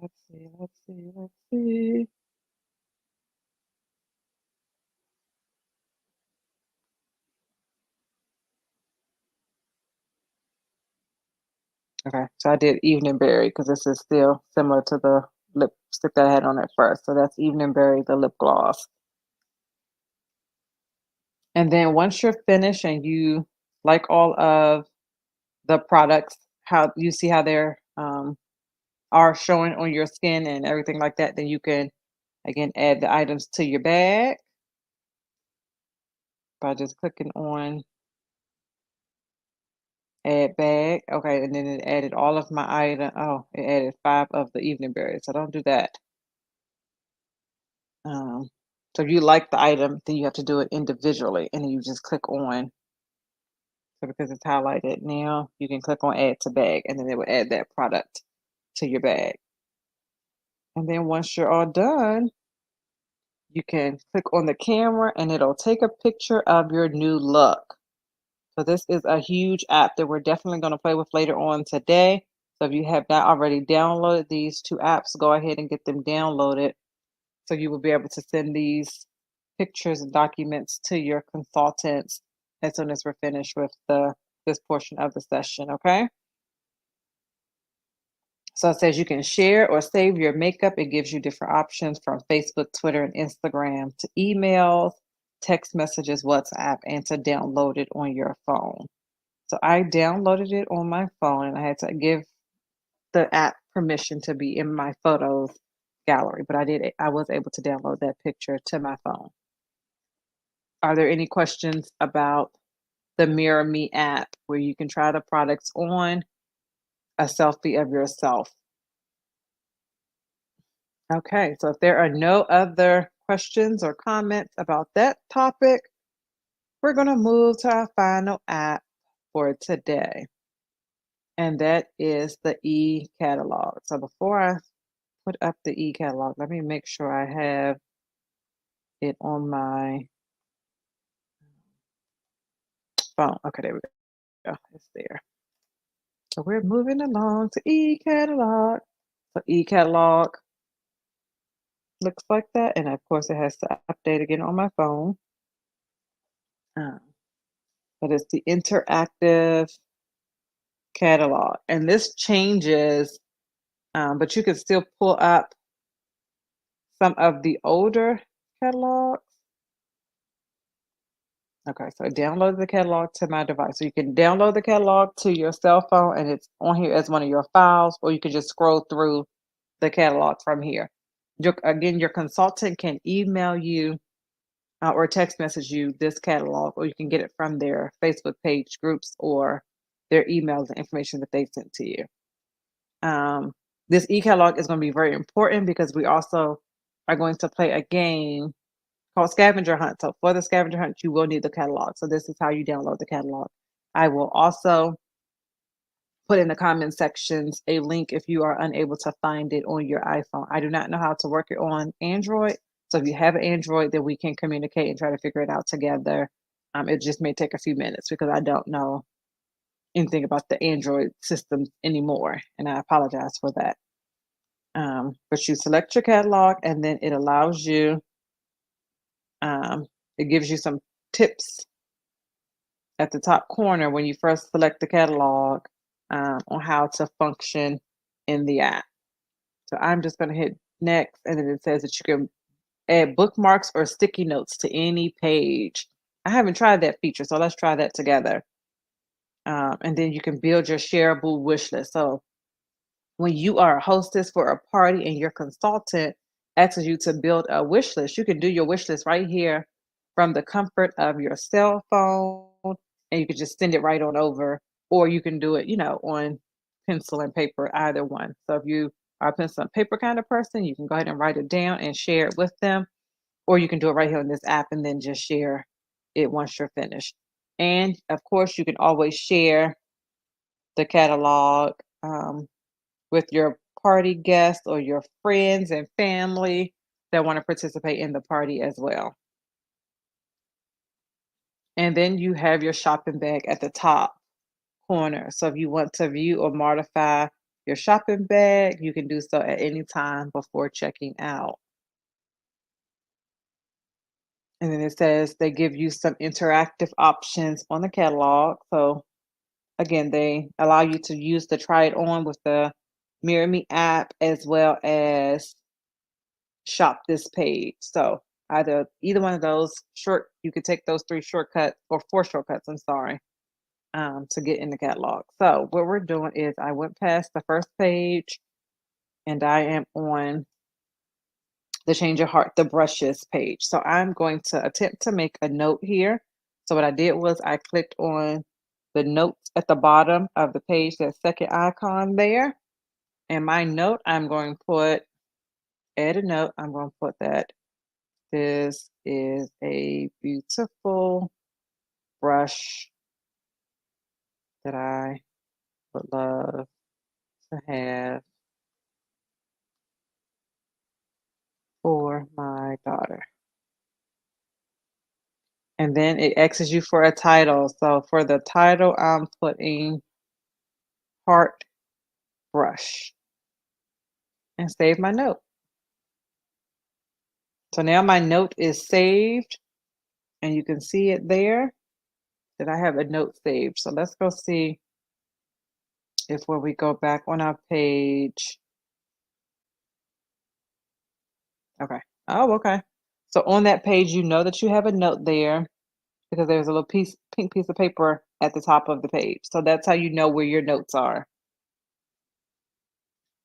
let's see, let's see, let's see. Okay, so I did Evening Berry because this is still similar to the lipstick that I had on at first. So that's Evening Berry, the lip gloss. And then once you're finished and you like all of the products, how you see how they're are showing on your skin and everything like that, then you can again add the items to your bag by just clicking on add bag. Okay, and then it added all of my item. Oh, it added 5 of the Evening Berries. So don't do that. So if you like the item, then you have to do it individually, and then you just click on. So because it's highlighted now, you can click on add to bag, and then it will add that product to your bag. And then once you're all done, you can click on the camera and it'll take a picture of your new look. So this is a huge app that we're definitely going to play with later on today. So if you have not already downloaded these 2 apps, go ahead and get them downloaded so you will be able to send these pictures and documents to your consultants as soon as we're finished with this portion of the session, okay? So it says you can share or save your makeup. It gives you different options from Facebook, Twitter, and Instagram to emails, text messages, WhatsApp, and to download it on your phone. So I downloaded it on my phone and I had to give the app permission to be in my photos gallery, but I was able to download that picture to my phone. Are there any questions about the Mirror Me app where you can try the products on a selfie of yourself? Okay, so if there are no other questions or comments about that topic, we're going to move to our final app for today, and that is the e-catalog. So before I put up the e-catalog, let me make sure I have it on my phone. Okay, there we go. It's there. So we're moving along to e-catalog. So e-catalog looks like that, and of course it has to update again on my phone. But it's the interactive catalog, and this changes, but you can still pull up some of the older catalogs. Okay, so I downloaded the catalog to my device. So you can download the catalog to your cell phone and it's on here as one of your files, or you can just scroll through the catalog from here. Again, your consultant can email you or text message you this catalog, or you can get it from their Facebook page groups or their emails and information that they sent to you. This e-catalog is going to be very important because we also are going to play a game called Scavenger Hunt. So for the Scavenger Hunt, you will need the catalog. So this is how you download the catalog. I will also put in the comment sections a link if you are unable to find it on your iPhone. I do not know how to work it on Android. So if you have an Android, then we can communicate and try to figure it out together. It just may take a few minutes because I don't know anything about the Android system anymore, and I apologize for that. But you select your catalog, and then it allows you, it gives you some tips at the top corner when you first select the catalog on how to function in the app. So I'm just going to hit next, and then it says that you can add bookmarks or sticky notes to any page. I haven't tried that feature, so let's try that together. And then you can build your shareable wish list. So when you are a hostess for a party and your consultant asks you to build a wish list, you can do your wish list right here from the comfort of your cell phone, and you can just send it right on over, or you can do it, on pencil and paper, either one. So if you are a pencil and paper kind of person, you can go ahead and write it down and share it with them, or you can do it right here on this app and then just share it once you're finished. And of course, you can always share the catalog with your party guests or your friends and family that want to participate in the party as well. And then you have your shopping bag at the top corner. So if you want to view or modify your shopping bag, you can do so at any time before checking out. And then it says they give you some interactive options on the catalog. So again, they allow you to use the try it on with the Mirror Me app as well as shop this page. So either one of those you could take those 3 shortcuts or 4 shortcuts, I'm sorry, to get in the catalog. So what we're doing is I went past the first page and I am on the Change Your Heart, the brushes page. So I'm going to attempt to make a note here. So what I did was I clicked on the notes at the bottom of the page, that second icon there. And my note, I'm going to add a note. I'm going to put that this is a beautiful brush that I would love to have for my daughter. And then it asks you for a title. So for the title, I'm putting Heart Brush and save my note. So now my note is saved, and you can see it there that I have a note saved. So let's go see if when we go back on our page. Okay. Oh, okay. So on that page, you know that you have a note there because there's a little pink piece of paper at the top of the page. So that's how you know where your notes are.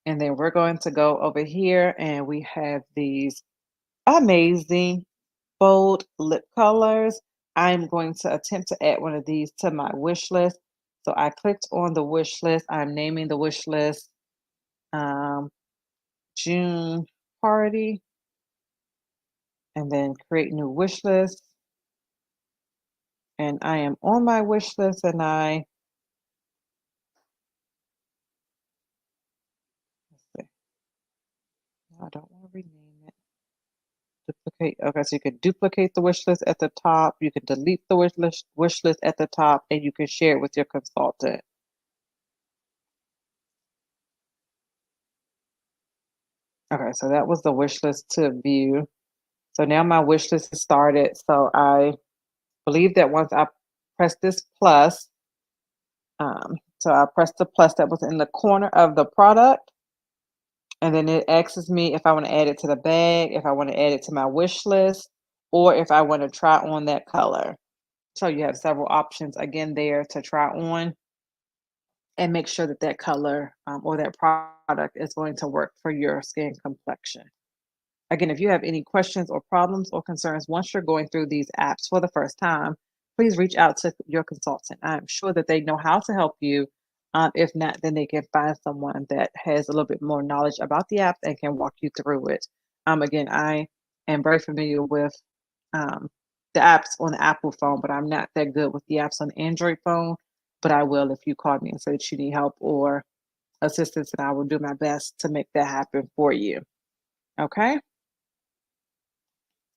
And then we're going to go over here and we have these amazing bold lip colors. I'm going to attempt to add one of these to my wish list. So I clicked on the wish list. I'm naming the wish list June party, and then create new wish list. And I am on my wish list, and let's see, I don't want to rename it. Duplicate. Okay, so you can duplicate the wish list at the top. You can delete the wish list at the top, and you can share it with your consultant. Okay, so that was the wish list to view. So now my wish list is started. So I believe that once I press this plus, so I pressed the plus that was in the corner of the product, and then it asks me if I want to add it to the bag, if I want to add it to my wish list, or if I want to try on that color. So you have several options again there to try on and make sure that that color or that product is going to work for your skin complexion. Again, if you have any questions or problems or concerns once you're going through these apps for the first time, please reach out to your consultant. I'm sure that they know how to help you. If not, then they can find someone that has a little bit more knowledge about the app and can walk you through it. Again, I am very familiar with the apps on the Apple phone, but I'm not that good with the apps on the Android phone. But I will if you call me and say that you need help or assistance, and I will do my best to make that happen for you. Okay?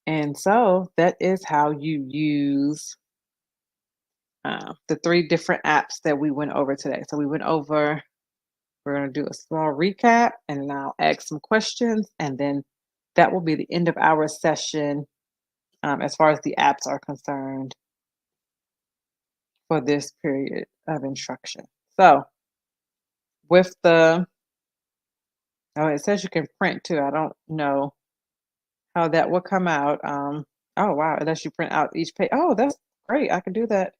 And so that is how you use the 3 different apps that we went over today. So we're going to do a small recap, and then I'll ask some questions, and then that will be the end of our session as far as the apps are concerned for this period of instruction. So with it says you can print too. I don't know how that will come out. Oh, wow. Unless you print out each page. Oh, that's great. I can do that.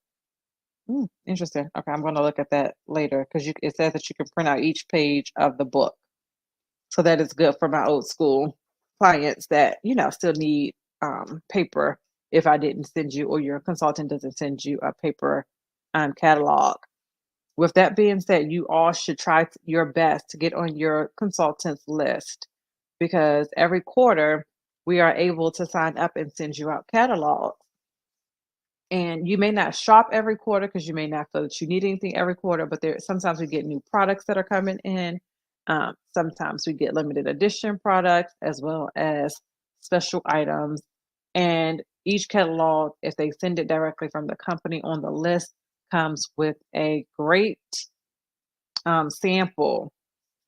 Interesting. Okay, I'm going to look at that later because it says that you can print out each page of the book. So that is good for my old school clients that, still need paper if I didn't send you or your consultant doesn't send you a paper catalog. With that being said, you all should try your best to get on your consultant's list because every quarter we are able to sign up and send you out catalogs. And you may not shop every quarter because you may not feel that you need anything every quarter, but sometimes we get new products that are coming in. Sometimes we get limited edition products as well as special items. And each catalog, if they send it directly from the company on the list, comes with a great sample.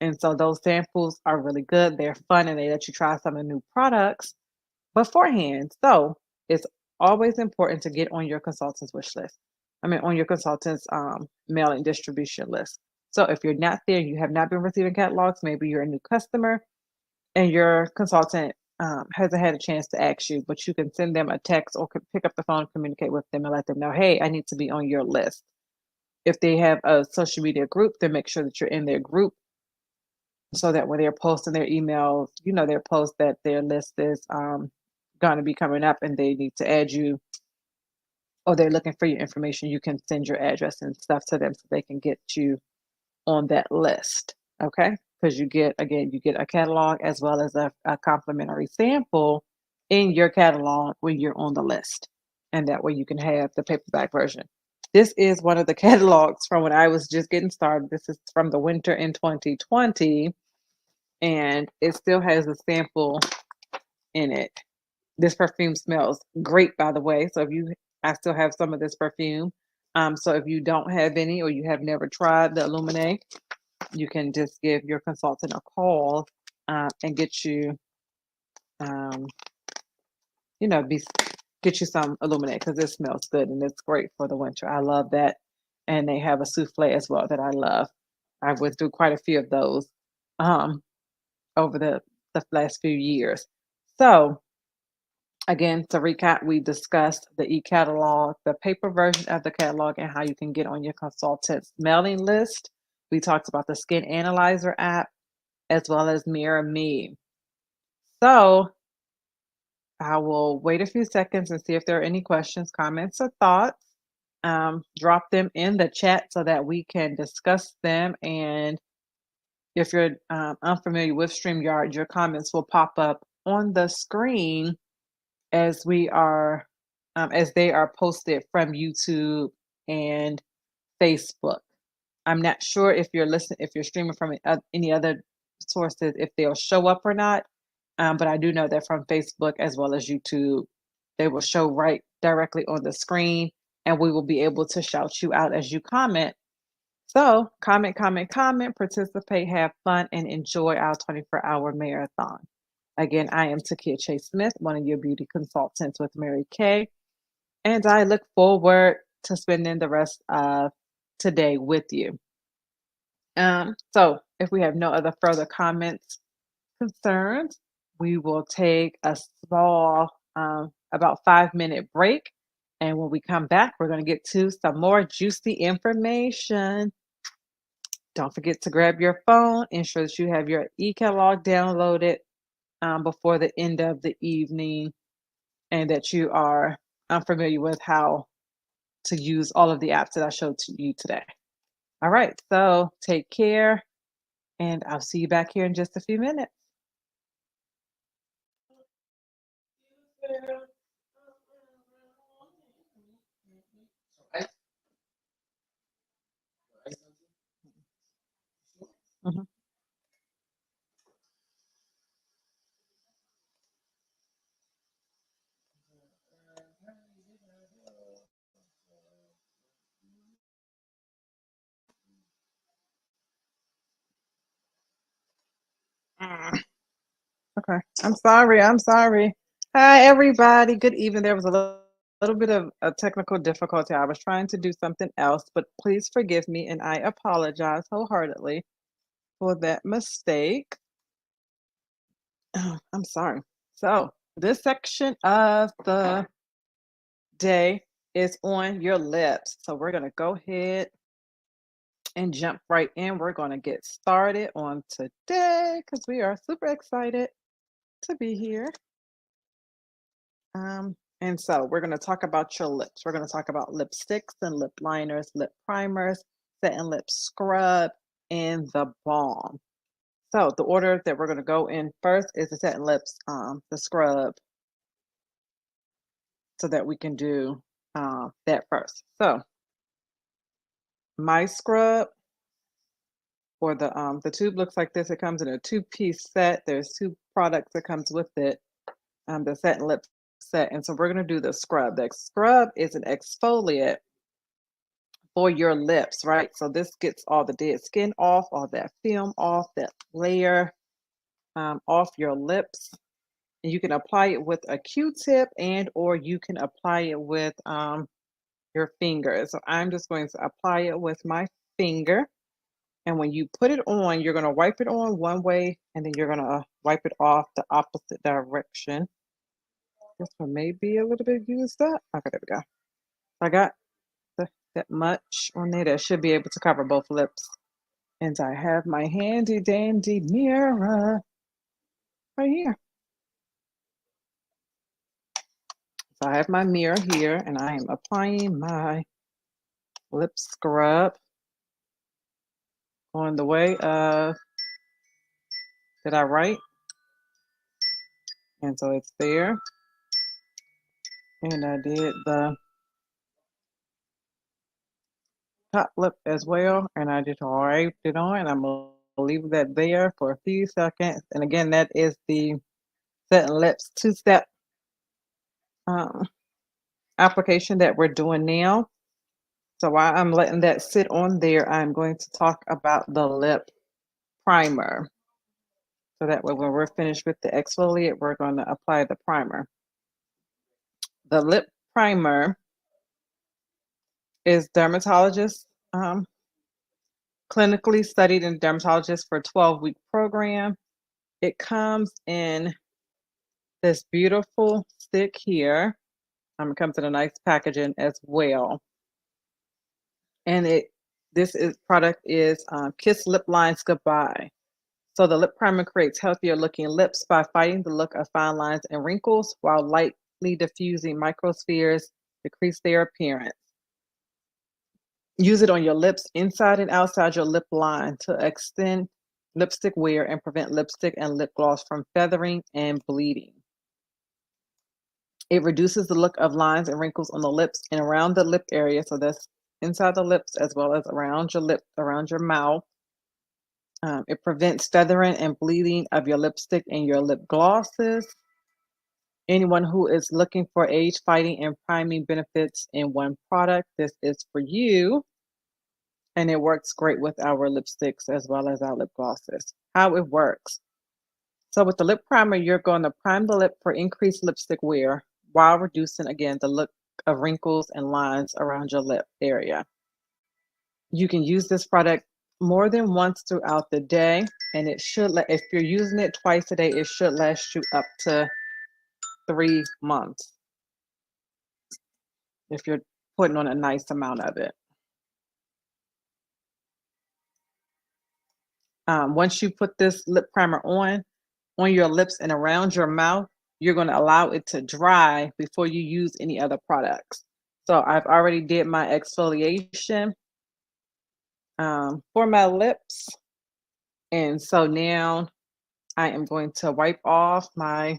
And so those samples are really good. They're fun and they let you try some of the new products beforehand. So it's always important to get on your consultant's wish list. On your consultant's mailing distribution list. So if you're not there, you have not been receiving catalogs, maybe you're a new customer and your consultant hasn't had a chance to ask you, but you can send them a text or pick up the phone, communicate with them and let them know, hey, I need to be on your list. If they have a social media group, then make sure that you're in their group so that when they're posting their emails, their post that their list is going to be coming up and they need to add you or they're looking for your information, you can send your address and stuff to them so they can get you on that list. Okay. Because you get a catalog as well as a complimentary sample in your catalog when you're on the list. And that way you can have the paperback version. This is one of the catalogs from when I was just getting started. This is from the winter in 2020. And it still has a sample in it. This perfume smells great, by the way. So I still have some of this perfume. So if you don't have any or you have never tried the Illumine, you can just give your consultant a call and get you be get you some illuminate because it smells good and it's great for the winter. I love that. And they have a souffle as well that I love. I went through quite a few of those um over the last few years. So again, to recap, we discussed the e-catalog, the paper version of the catalog, and how you can get on your consultant's mailing list. We talked about the Skin Analyzer app as well as Mirror Me. So I will wait a few seconds and see if there are any questions, comments, or thoughts. Drop them in the chat so that we can discuss them. And if you're unfamiliar with StreamYard, your comments will pop up on the screen as as they are posted from YouTube and Facebook. I'm not sure if if you're streaming from any other sources, if they'll show up or not. But I do know that from Facebook as well as YouTube, they will show right directly on the screen, and we will be able to shout you out as you comment. So comment, comment, comment, participate, have fun, and enjoy our 24-hour marathon. Again, I am Takia Chase Smith, one of your beauty consultants with Mary Kay, and I look forward to spending the rest of today with you. So if we have no other further comments, concerns, we will take a small, about 5-minute break. And when we come back, we're going to get to some more juicy information. Don't forget to grab your phone, ensure that you have your e-catalog downloaded before the end of the evening, and that you are familiar with how to use all of the apps that I showed to you today. All right, so take care, and I'll see you back here in just a few minutes. Mhm. Mm. Okay. I'm sorry. I'm sorry. Hi, everybody. Good evening. There was a little bit of a technical difficulty. I was trying to do something else, but please forgive me, and I apologize wholeheartedly for that mistake. I'm sorry. So, this section of the day is on your lips. So, we're going to go ahead and jump right in. We're going to get started on today because we are super excited to be here. And so we're going to talk about your lips. We're going to talk about lipsticks and lip liners, lip primers, set and lip scrub, and the balm. So the order that we're going to go in first is the set and lips, the scrub, so that we can do that first. So my scrub, or the tube looks like this. It comes in a 2-piece set. There's 2 products that comes with it. The set and lip set. And so we're going to do the scrub. The scrub is an exfoliant for your lips, right? So this gets all the dead skin off, all that film off, that layer off your lips. And you can apply it with a Q-tip, and or you can apply it with your finger. So I'm just going to apply it with my finger. And when you put it on, you're going to wipe it on one way, and then you're going to wipe it off the opposite direction. This one may be a little bit used up. Okay, there we go. I got that much on there that should be able to cover both lips. And I have my handy dandy mirror right here. So I have my mirror here, and I am applying my lip scrub on the way of that I write. And so it's there. And I did the top lip as well. And I just wiped it on, and I'm going to leave that there for a few seconds. And again, that is the set and lips 2-step application that we're doing now. So while I'm letting that sit on there, I'm going to talk about the lip primer. So that way when we're finished with the exfoliate, we're going to apply the primer. The lip primer is dermatologist, clinically studied in dermatologist for a 12-week program. It comes in this beautiful stick here. It comes in a nice packaging as well. And this product is Kiss Lip Lines Goodbye. So the lip primer creates healthier looking lips by fighting the look of fine lines and wrinkles while lightly diffusing microspheres decrease their appearance. Use it on your lips inside and outside your lip line to extend lipstick wear and prevent lipstick and lip gloss from feathering and bleeding. It reduces the look of lines and wrinkles on the lips and around the lip area, so that's inside the lips as well as around your lip, around your mouth. It prevents feathering and bleeding of your lipstick and your lip glosses. Anyone who is looking for age-fighting and priming benefits in one product, this is for you. And it works great with our lipsticks as well as our lip glosses. How it works. So with the lip primer, you're going to prime the lip for increased lipstick wear while reducing, again, the look of wrinkles and lines around your lip area. You can use this product more than once throughout the day, and it should, if you're using it twice a day, it should last you up to 3 months if you're putting on a nice amount of it. Once you put this lip primer on your lips and around your mouth, you're going to allow it to dry before you use any other products. So I've already did my exfoliation for my lips. And so now I am going to wipe off my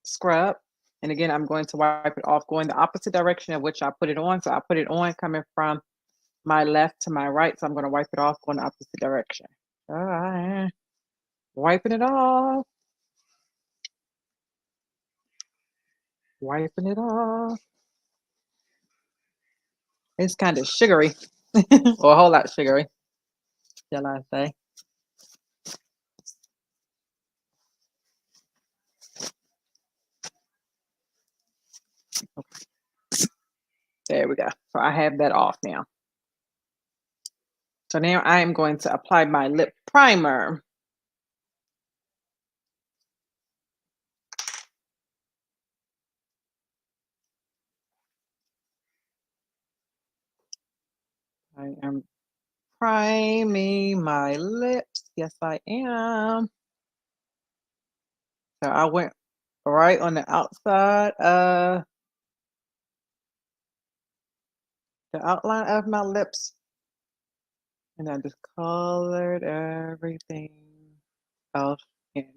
scrub. And again, I'm going to wipe it off going the opposite direction of which I put it on. So I put it on coming from my left to my right. So I'm going to wipe it off going the opposite direction. Wiping it off. Wiping it off. It's kind of sugary, or a whole lot sugary, shall I say. Okay. There we go. So I have that off now. So now I am going to apply my lip primer. I am priming my lips. Yes, I am. So I went right on the outside of the outline of my lips. And I just colored everything else in.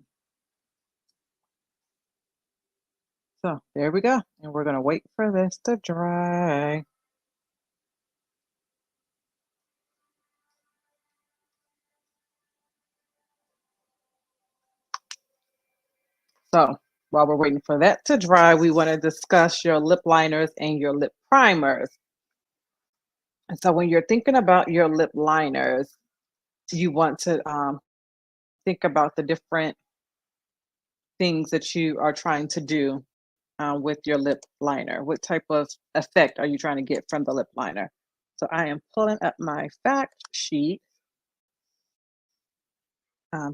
So there we go. And we're going to wait for this to dry. So while we're waiting for that to dry, we want to discuss your lip liners and your lip primers. And so when you're thinking about your lip liners, you want to think about the different things that you are trying to do with your lip liner. What type of effect are you trying to get from the lip liner? So I am pulling up my fact sheet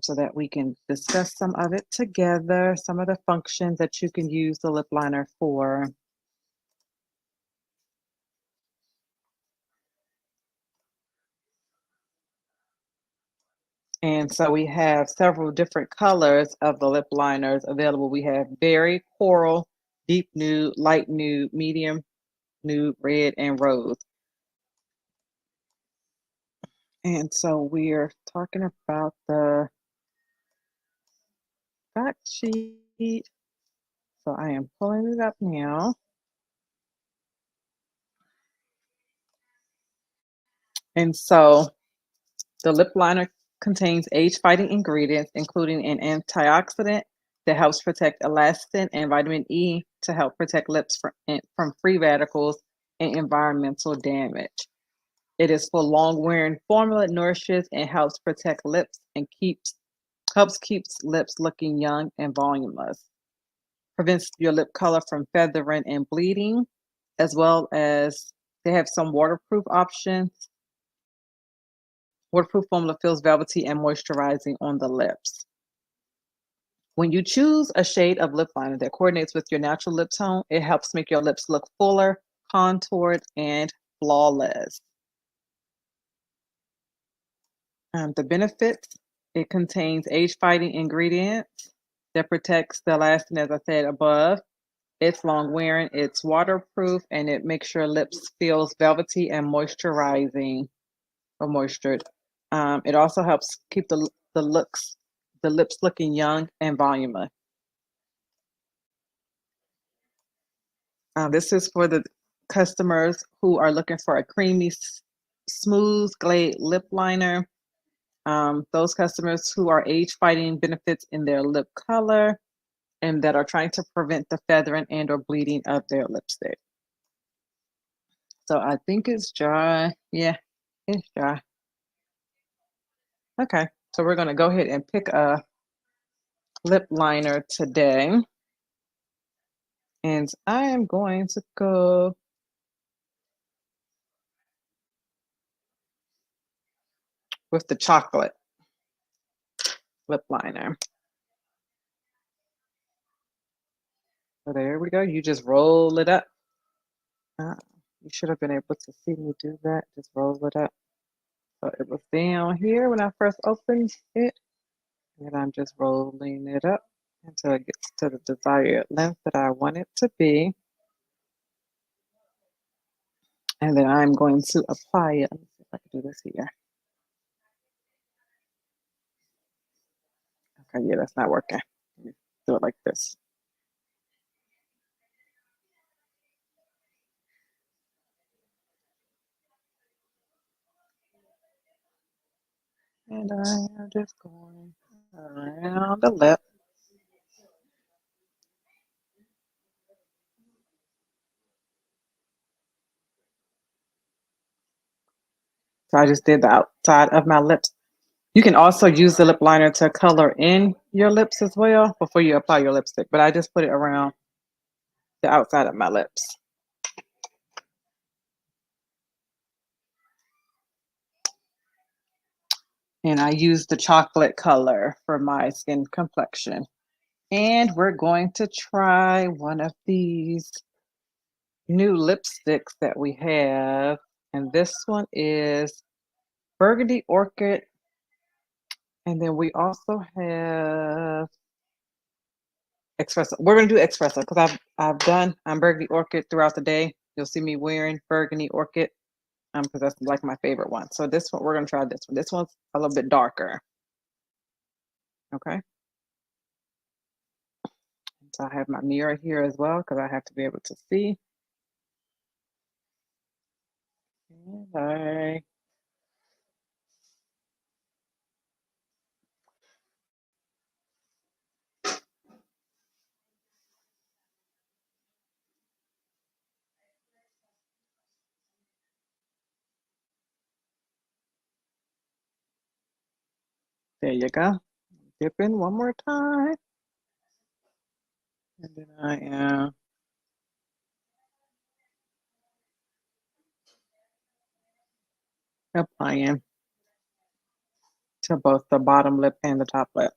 so that we can discuss some of it together, some of the functions that you can use the lip liner for. And so we have several different colors of the lip liners available. We have berry, coral, deep nude, light nude, medium nude, red, and rose. And so we're talking about the fact sheet. So I am pulling it up now. And so the lip liner contains age-fighting ingredients, including an antioxidant that helps protect elastin and vitamin E to help protect lips from free radicals and environmental damage. It is for long-wearing formula, nourishes and helps protect lips and helps keeps lips looking young and voluminous. prevents your lip color from feathering and bleeding, as well as they have some waterproof options. Waterproof formula feels velvety and moisturizing on the lips. When you choose a shade of lip liner that coordinates with your natural lip tone, it helps make your lips look fuller, contoured, and flawless. The benefits, it contains age-fighting ingredients that protects the elastin, as I said above. It's long-wearing, it's waterproof, and it makes your lips feel velvety and moisturizing or moistured. It also helps keep the lips looking young and voluminous. This is for the customers who are looking for a creamy, smooth glade lip liner. Those customers who are age-fighting benefits in their lip color and that are trying to prevent the feathering and or bleeding of their lipstick. So I think it's dry. Yeah, it's dry. Okay, so we're gonna go ahead and pick a lip liner today. And I am going to go with the chocolate lip liner. So there we go. You just roll it up. You should have been able to see me do that. Just roll it up. So it was down here when I first opened it. And I'm just rolling it up until it gets to the desired length that I want it to be. And then I'm going to apply it. Let me see if I can do this here. Okay, yeah, that's not working. Let me do it like this. And I am just going around the lip. So I just did the outside of my lips. You can also use the lip liner to color in your lips as well before you apply your lipstick, but I just put it around the outside of my lips. And I use the chocolate color for my skin complexion. And we're going to try one of these new lipsticks that we have. And this one is Burgundy Orchid. And then we also have Espresso. We're going to do Espresso because I'm Burgundy Orchid throughout the day. You'll see me wearing Burgundy Orchid because that's like my favorite one. So this one, we're going to try this one. This one's a little bit darker. Okay. So I have my mirror here as well because I have to be able to see. And there you go. Dip in one more time. And then I am applying to both the bottom lip and the top lip.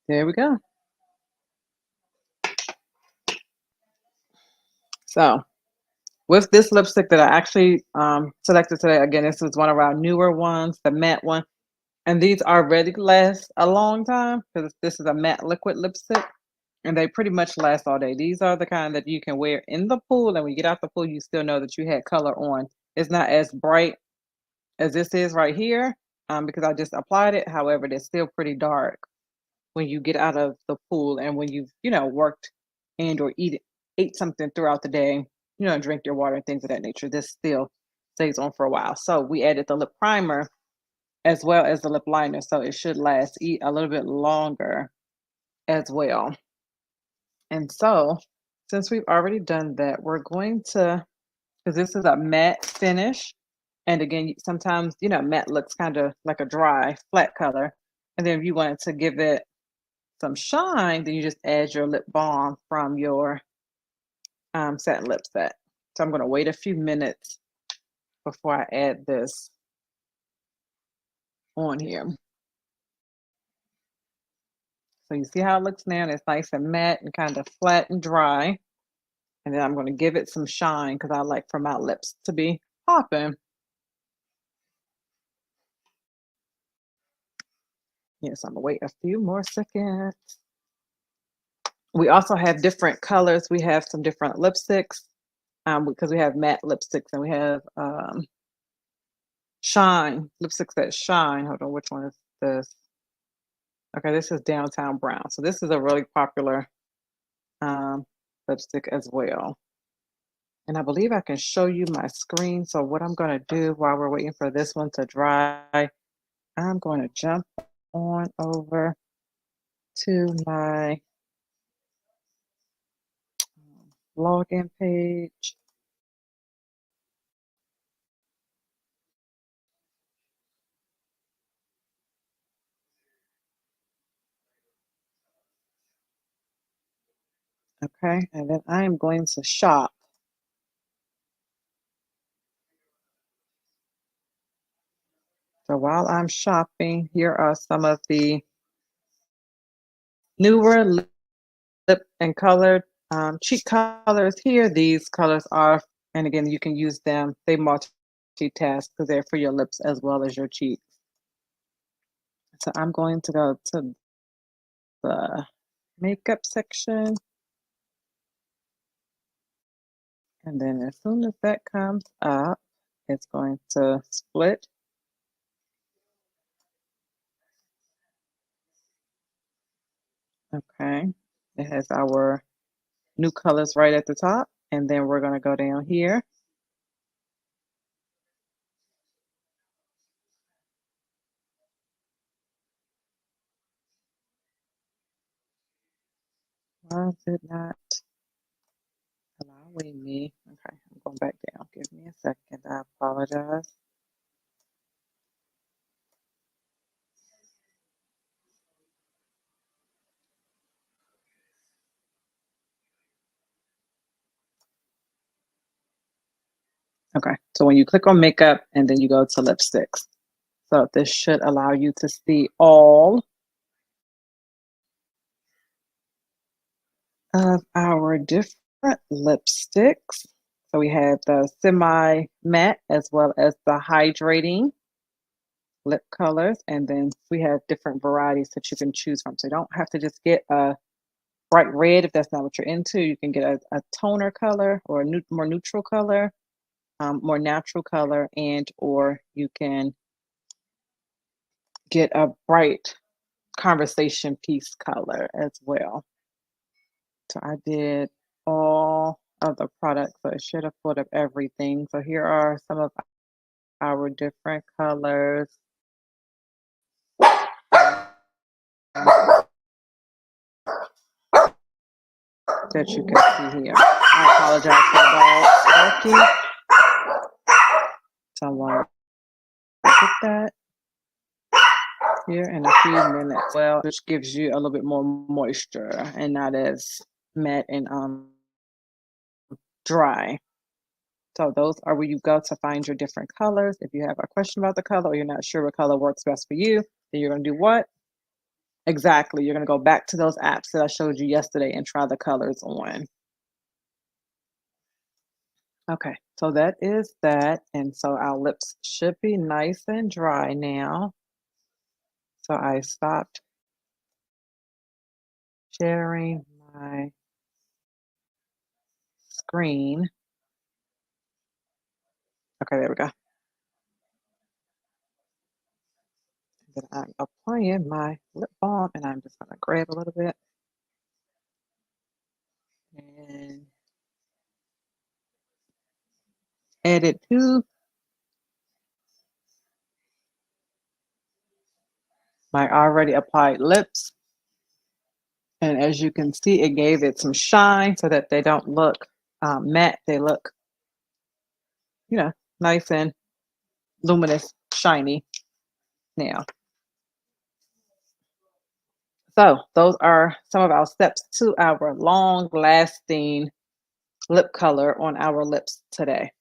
There we go. So with this lipstick that I actually selected today, again, this is one of our newer ones, the matte one. And these are ready to last a long time because this is a matte liquid lipstick. And they pretty much last all day. These are the kind that you can wear in the pool. And when you get out the pool, you still know that you had color on. It's not as bright as this is right here because I just applied it. However, it's still pretty dark when you get out of the pool and when you've, worked and or ate something throughout the day, drink your water and things of that nature. This still stays on for a while. So we added the lip primer as well as the lip liner. So it should last a little bit longer as well. And so since we've already done that, we're going to because this is a matte finish. And again, sometimes, matte looks kind of like a dry, flat color. And then if you wanted to give it some shine, then you just add your lip balm from your satin lip set. So I'm going to wait a few minutes before I add this on here. So you see how it looks now? It's nice and matte and kind of flat and dry. And then I'm going to give it some shine because I like for my lips to be popping. Yes, I'm going to wait a few more seconds. We also have different colors. We have some different lipsticks because we have matte lipsticks and we have shine, lipsticks that shine. Hold on, which one is this? Okay, this is Downtown Brown. So this is a really popular lipstick as well. And I believe I can show you my screen. So what I'm going to do while we're waiting for this one to dry, I'm going to jump on over to my login page. Okay, and then I am going to shop. So while I'm shopping, here are some of the newer lip and colored cheek colors here. These colors are, and again, you can use them. They multitask because they're for your lips as well as your cheeks. So I'm going to go to the makeup section. And then as soon as that comes up, it's going to split. Okay. It has our new colors right at the top. And then we're going to go down here. Why is it not allowing me? Okay, I'm going back down. Give me a second. I apologize. Okay, so when you click on makeup and then you go to lipsticks. So this should allow you to see all of our different lipsticks. So we have the semi matte as well as the hydrating lip colors. And then we have different varieties that you can choose from. So you don't have to just get a bright red if that's not what you're into. You can get a toner color or a more neutral color, more natural color, and or you can get a bright conversation piece color as well. So I did all of the products, so it should have pulled up everything. So here are some of our different colors. That you can see here. I apologize for the dog barking. Someone get that here in a few minutes. Well, which gives you a little bit more moisture and not as matte and dry. So those are where you go to find your different colors. If you have a question about the color or you're not sure what color works best for you, then you're going to do what? Exactly. You're going to go back to those apps that I showed you yesterday and try the colors on. Okay, so that is that. And so our lips should be nice and dry now. So I stopped sharing my screen. Okay, there we go. Then I'm applying my lip balm and I'm just going to grab a little bit and add it to my already applied lips. And as you can see, it gave it some shine so that they don't look matte. They look nice and luminous, shiny now. So those are some of our steps to our long-lasting lip color on our lips today.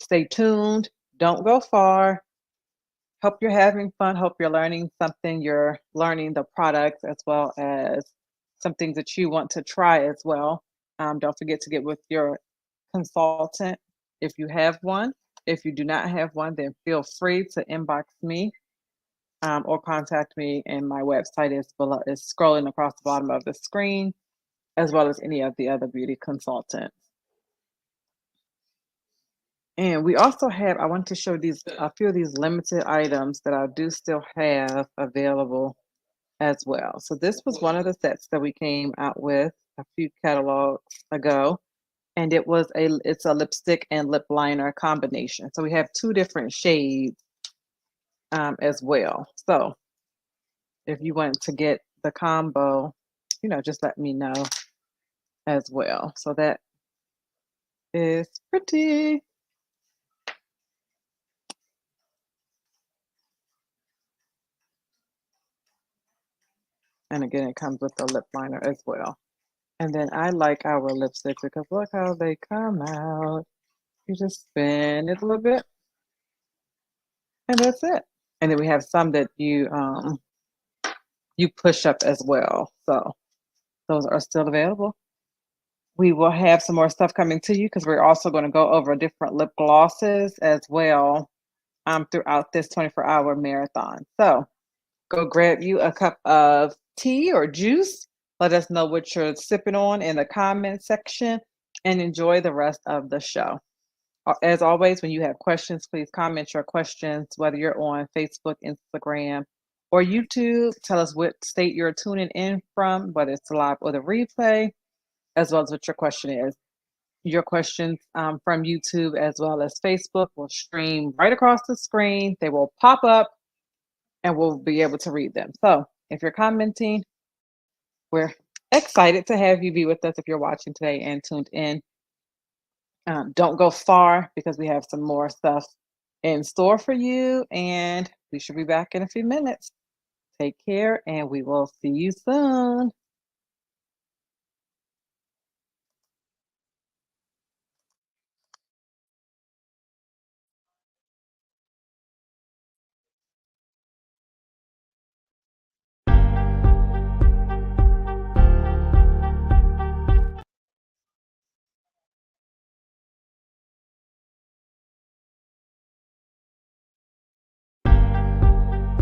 Stay tuned. Don't go far. Hope you're having fun. Hope you're learning something. You're learning the products as well as some things that you want to try as well. Don't forget to get with your consultant if you have one. If you do not have one, then feel free to inbox me or contact me. And my website is below, is scrolling across the bottom of the screen, as well as any of the other beauty consultants. And we also have, I want to show these a few of these limited items that I do still have available as well. So this was one of the sets that we came out with a few catalogs ago. And it's a lipstick and lip liner combination. So we have two different shades as well. So if you want to get the combo, just let me know as well. So that is pretty. And again, it comes with the lip liner as well. And then I like our lipstick because look how they come out. You just spin it a little bit, and that's it. And then we have some that you push up as well. So those are still available. We will have some more stuff coming to you because we're also going to go over different lip glosses as well throughout this 24-hour marathon. So go grab you a cup of tea or juice. Let us know what you're sipping on in the comment section and enjoy the rest of the show. As always, when you have questions, please comment your questions, whether you're on Facebook, Instagram, or YouTube. Tell us what state you're tuning in from, whether it's live or the replay, as well as what your question is. Your questions from YouTube as well as Facebook will stream right across the screen. They will pop up and we'll be able to read them. So if you're commenting, we're excited to have you be with us if you're watching today and tuned in. Don't go far because we have some more stuff in store for you, and we should be back in a few minutes. Take care, and we will see you soon.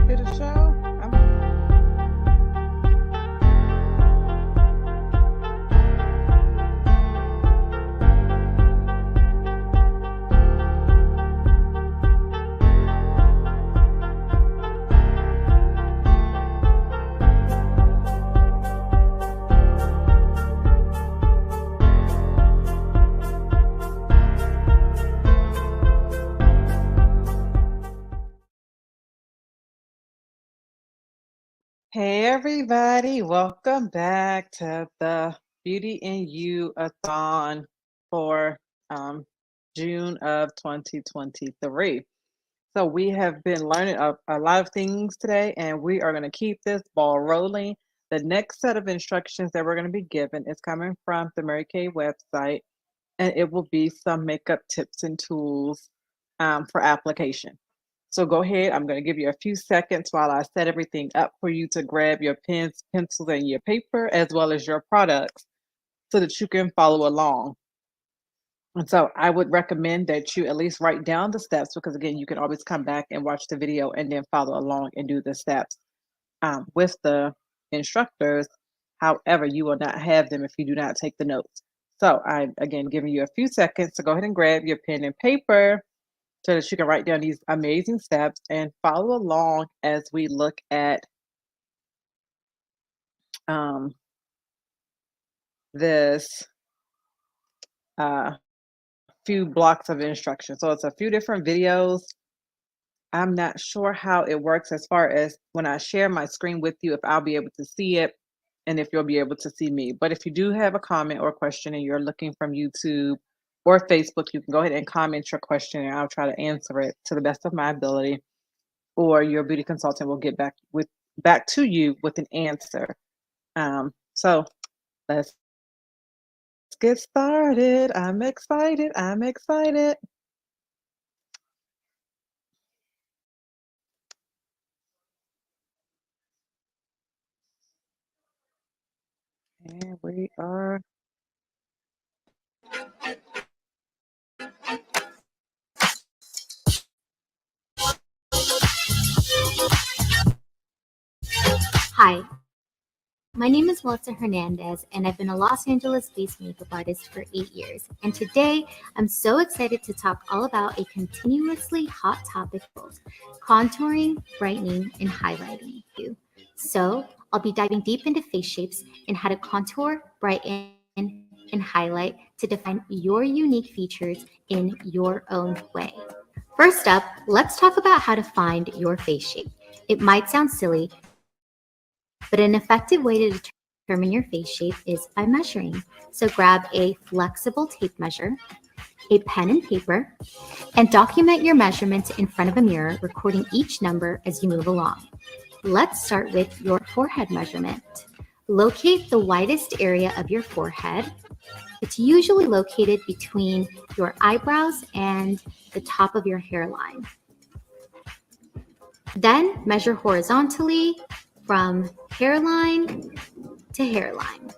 Did a show? Hey everybody, welcome back to the Beauty in You-a-thon for June of 2023. So we have been learning a lot of things today, and we are going to keep this ball rolling. The next set of instructions that we're going to be given is coming from the Mary Kay website, and it will be some makeup tips and tools for application. So go ahead. I'm going to give you a few seconds while I set everything up for you to grab your pens, pencils, and your paper, as well as your products, so that you can follow along. And so I would recommend that you at least write down the steps because, again, you can always come back and watch the video and then follow along and do the steps with the instructors. However, you will not have them if you do not take the notes. So I'm, again, giving you a few seconds to go ahead and grab your pen and paper so that you can write down these amazing steps and follow along as we look at this few blocks of instruction. So it's a few different videos. I'm not sure how it works as far as when I share my screen with you, if I'll be able to see it and if you'll be able to see me. But if you do have a comment or question and you're looking from YouTube or Facebook, you can go ahead and comment your question and I'll try to answer it to the best of my ability. Or your beauty consultant will get back to you with an answer. So let's get started. I'm excited. I'm excited. And we are. Hi, my name is Melissa Hernandez, and I've been a Los Angeles-based makeup artist for 8 years. And today, I'm so excited to talk all about a continuously hot topic: contouring, brightening, and highlighting. So, I'll be diving deep into face shapes and how to contour, brighten, and highlight to define your unique features in your own way. First up, let's talk about how to find your face shape. It might sound silly, but an effective way to determine your face shape is by measuring. So grab a flexible tape measure, a pen and paper, and document your measurements in front of a mirror, recording each number as you move along. Let's start with your forehead measurement. Locate the widest area of your forehead. It's usually located between your eyebrows and the top of your hairline. Then measure horizontally from hairline to hairline.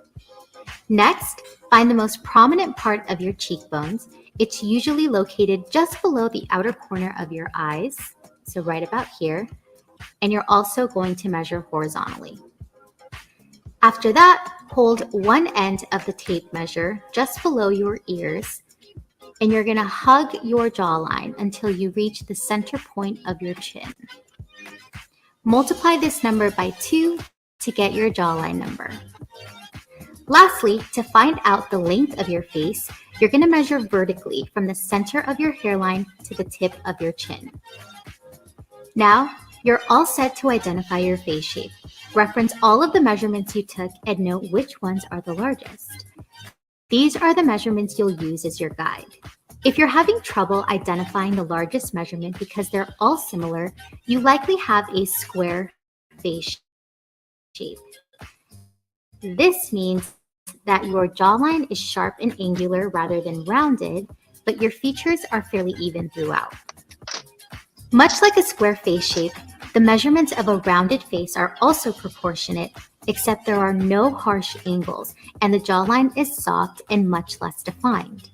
Next, find the most prominent part of your cheekbones. It's usually located just below the outer corner of your eyes, so right about here, and you're also going to measure horizontally. After that, hold one end of the tape measure just below your ears, and you're going to hug your jawline until you reach the center point of your chin. Multiply this number by 2 to get your jawline number. Lastly, to find out the length of your face, you're going to measure vertically from the center of your hairline to the tip of your chin. Now, you're all set to identify your face shape. Reference all of the measurements you took and note which ones are the largest. These are the measurements you'll use as your guide. If you're having trouble identifying the largest measurement because they're all similar, you likely have a square face shape. This means that your jawline is sharp and angular rather than rounded, but your features are fairly even throughout. Much like a square face shape, the measurements of a rounded face are also proportionate, except there are no harsh angles, and the jawline is soft and much less defined.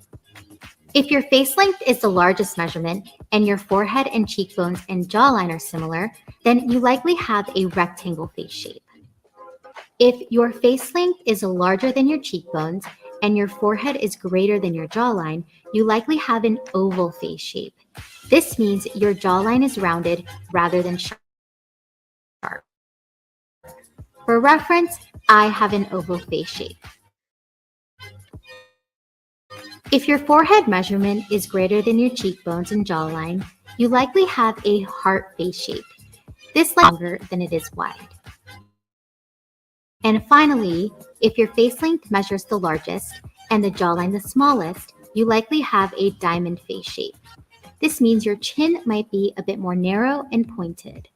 If your face length is the largest measurement, and your forehead and cheekbones and jawline are similar, then you likely have a rectangle face shape. If your face length is larger than your cheekbones, and your forehead is greater than your jawline, you likely have an oval face shape. This means your jawline is rounded rather than sharp. For reference, I have an oval face shape. If your forehead measurement is greater than your cheekbones and jawline, you likely have a heart face shape. This is longer than it is wide. And finally, if your face length measures the largest and the jawline the smallest, you likely have a diamond face shape. This means your chin might be a bit more narrow and pointed.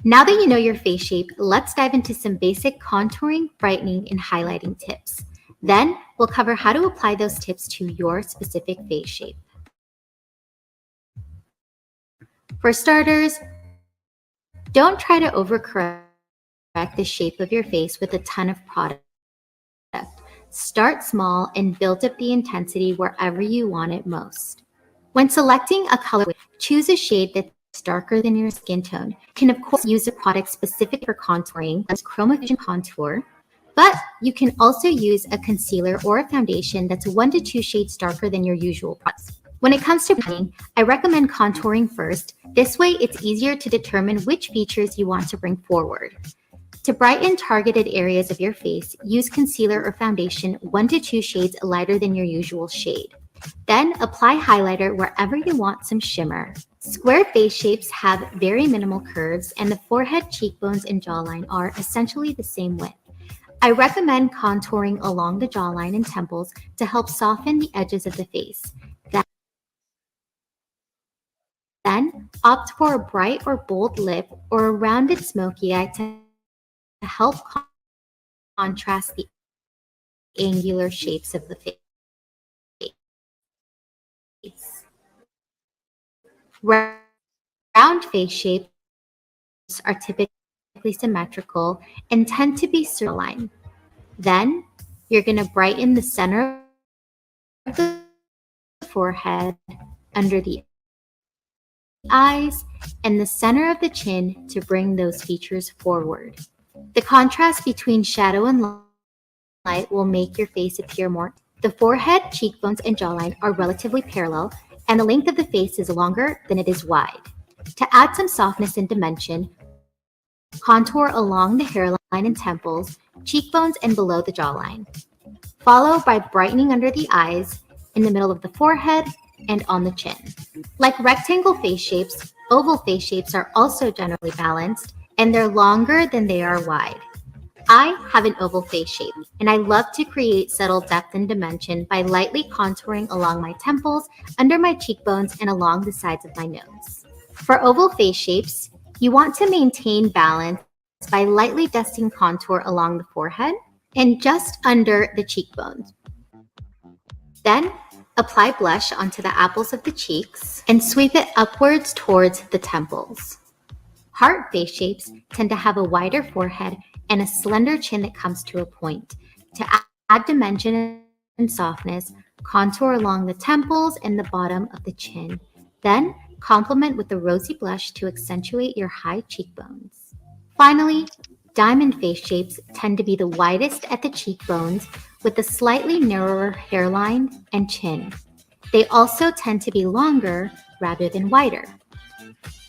Now that you know your face shape, let's dive into some basic contouring, brightening, and highlighting tips. Then we'll cover how to apply those tips to your specific face shape. For starters, don't try to overcorrect the shape of your face with a ton of product. Start small and build up the intensity wherever you want it most. When selecting a color, choose a shade that's darker than your skin tone. You can of course use a product specific for contouring, like Chroma Vision Contour, but you can also use a concealer or a foundation that's 1 to 2 shades darker than your usual products. When it comes to brightening, I recommend contouring first. This way, it's easier to determine which features you want to bring forward. To brighten targeted areas of your face, use concealer or foundation 1 to 2 shades lighter than your usual shade. Then apply highlighter wherever you want some shimmer. Square face shapes have very minimal curves, and the forehead, cheekbones, and jawline are essentially the same width. I recommend contouring along the jawline and temples to help soften the edges of the face. Then, opt for a bright or bold lip or a rounded smoky eye to help contrast the angular shapes of the face. Round face shapes are typically symmetrical and tend to be line. Then, you're going to brighten the center of the forehead, under the eyes, and the center of the chin to bring those features forward. The contrast between shadow and light will make your face appear more. The forehead, cheekbones, and jawline are relatively parallel, and the length of the face is longer than it is wide. To add some softness and dimension, contour along the hairline and temples, cheekbones, and below the jawline. Follow by brightening under the eyes, in the middle of the forehead, and on the chin. Like rectangle face shapes, oval face shapes are also generally balanced, and they're longer than they are wide. I have an oval face shape, and I love to create subtle depth and dimension by lightly contouring along my temples, under my cheekbones, and along the sides of my nose. For oval face shapes, you want to maintain balance by lightly dusting contour along the forehead and just under the cheekbones. Then, apply blush onto the apples of the cheeks and sweep it upwards towards the temples. Heart face shapes tend to have a wider forehead and a slender chin that comes to a point. To add dimension and softness, contour along the temples and the bottom of the chin. Then, complement with the rosy blush to accentuate your high cheekbones. Finally, diamond face shapes tend to be the widest at the cheekbones with a slightly narrower hairline and chin. They also tend to be longer rather than wider.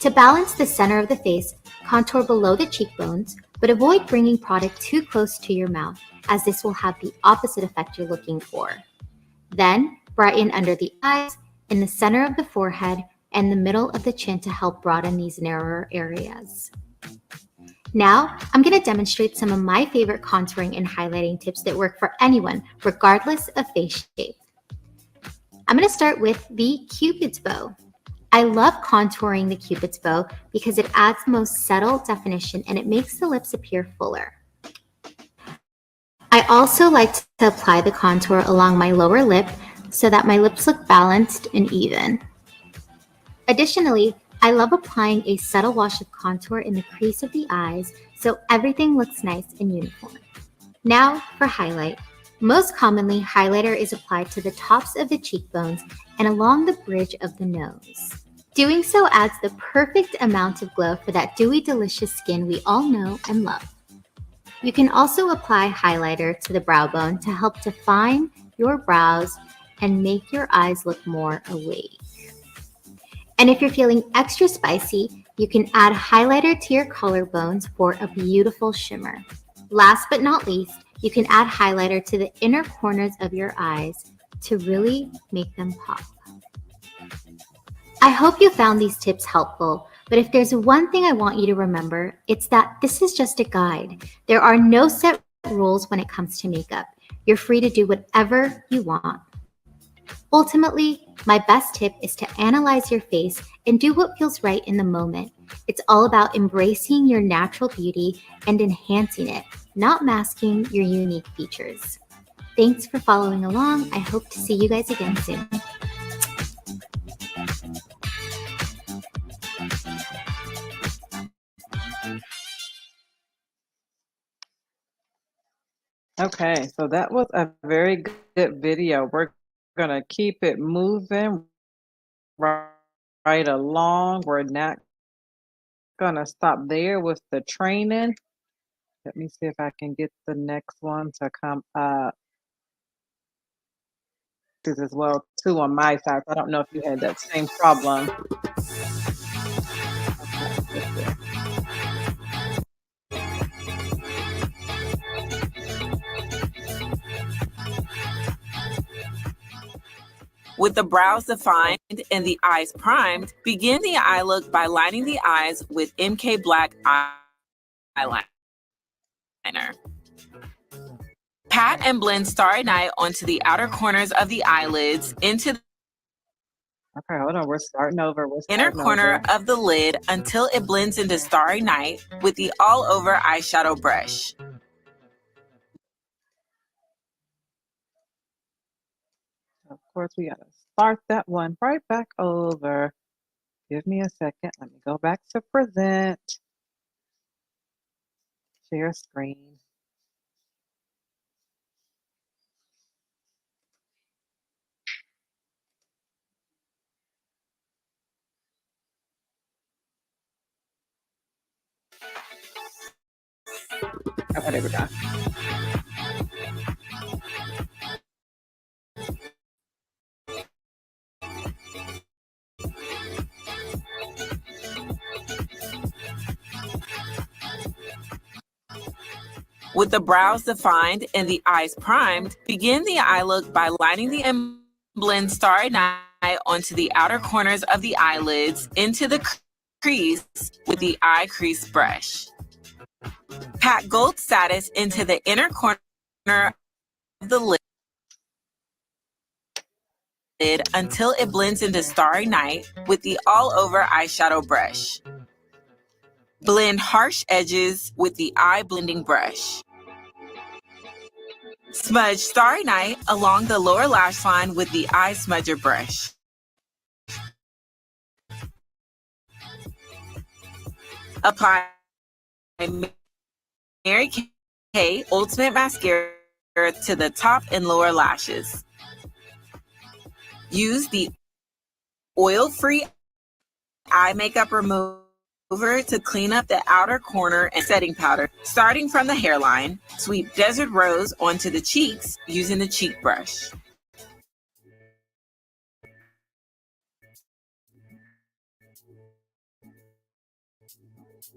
To balance the center of the face, contour below the cheekbones, but avoid bringing product too close to your mouth, as this will have the opposite effect you're looking for. Then, brighten under the eyes, in the center of the forehead, and the middle of the chin to help broaden these narrower areas. Now, I'm going to demonstrate some of my favorite contouring and highlighting tips that work for anyone, regardless of face shape. I'm going to start with the Cupid's bow. I love contouring the Cupid's bow because it adds the most subtle definition and it makes the lips appear fuller. I also like to apply the contour along my lower lip so that my lips look balanced and even. Additionally, I love applying a subtle wash of contour in the crease of the eyes so everything looks nice and uniform. Now for highlight. Most commonly, highlighter is applied to the tops of the cheekbones and along the bridge of the nose. Doing so adds the perfect amount of glow for that dewy, delicious skin we all know and love. You can also apply highlighter to the brow bone to help define your brows and make your eyes look more awake. And if you're feeling extra spicy, you can add highlighter to your collarbones for a beautiful shimmer. Last but not least, you can add highlighter to the inner corners of your eyes to really make them pop. I hope you found these tips helpful, but if there's one thing I want you to remember, it's that this is just a guide. There are no set rules when it comes to makeup. You're free to do whatever you want. Ultimately, my best tip is to analyze your face and do what feels right in the moment. It's all about embracing your natural beauty and enhancing it, not masking your unique features. Thanks for following along. I hope to see you guys again soon. Okay, so that was a very good video. We're going to keep it moving right along. We're not going to stop there with the training. Let me see if I can get the next one to come up. This as well too on my side. I don't know if you had that same problem. With the brows defined and the eyes primed, begin the eye look by lining the eyes with MK Black eyeliner. Pat and blend Starry Night onto the outer corners of the eyelids into the Okay, hold on. We're starting over. inner corner of the lid until it blends into Starry Night with the all-over eyeshadow brush. Of course, we gotta start that one right back over. Give me a second. Let me go back to present. Share screen. Okay, there we go. With the brows defined and the eyes primed, begin the eye look by lining the and blend Starry Night onto the outer corners of the eyelids into the crease with the eye crease brush. Pat Gold Status into the inner corner of the lid until it blends into Starry Night with the all-over eyeshadow brush. Blend harsh edges with the eye blending brush. Smudge Starry Night along the lower lash line with the eye smudger brush. Apply Mary Kay Ultimate Mascara to the top and lower lashes. Use the oil-free eye makeup remover to clean up the outer corner and setting powder. Starting from the hairline, sweep Desert Rose onto the cheeks using the cheek brush.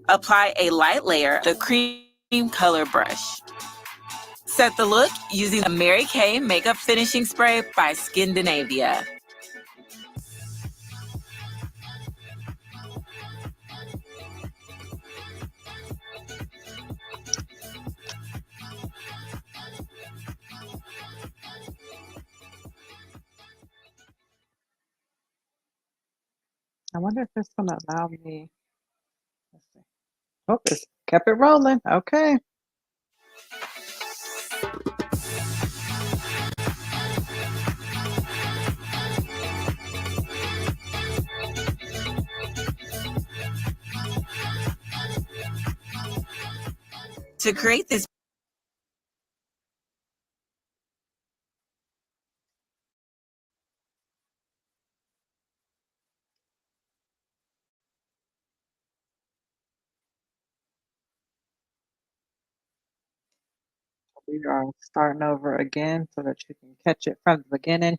Apply a light layer of the cream color brush. Set the look using the Mary Kay Makeup Finishing Spray by Skindinavia. I wonder if it's gonna allow me. Let's see. Oh, it's kept it rolling. Okay. To create this We are starting over again so that you can catch it from the beginning.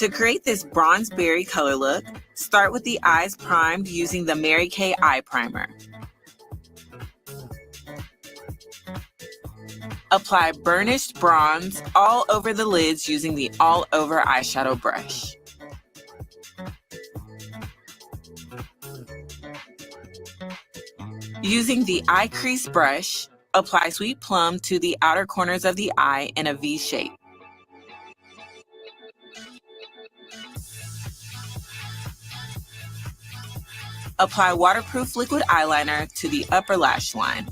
To create this bronze berry color look, start with the eyes primed using the Mary Kay Eye Primer. Apply burnished bronze all over the lids using the all-over eyeshadow brush. Using the eye crease brush, apply Sweet Plum to the outer corners of the eye in a V shape. Apply waterproof liquid eyeliner to the upper lash line.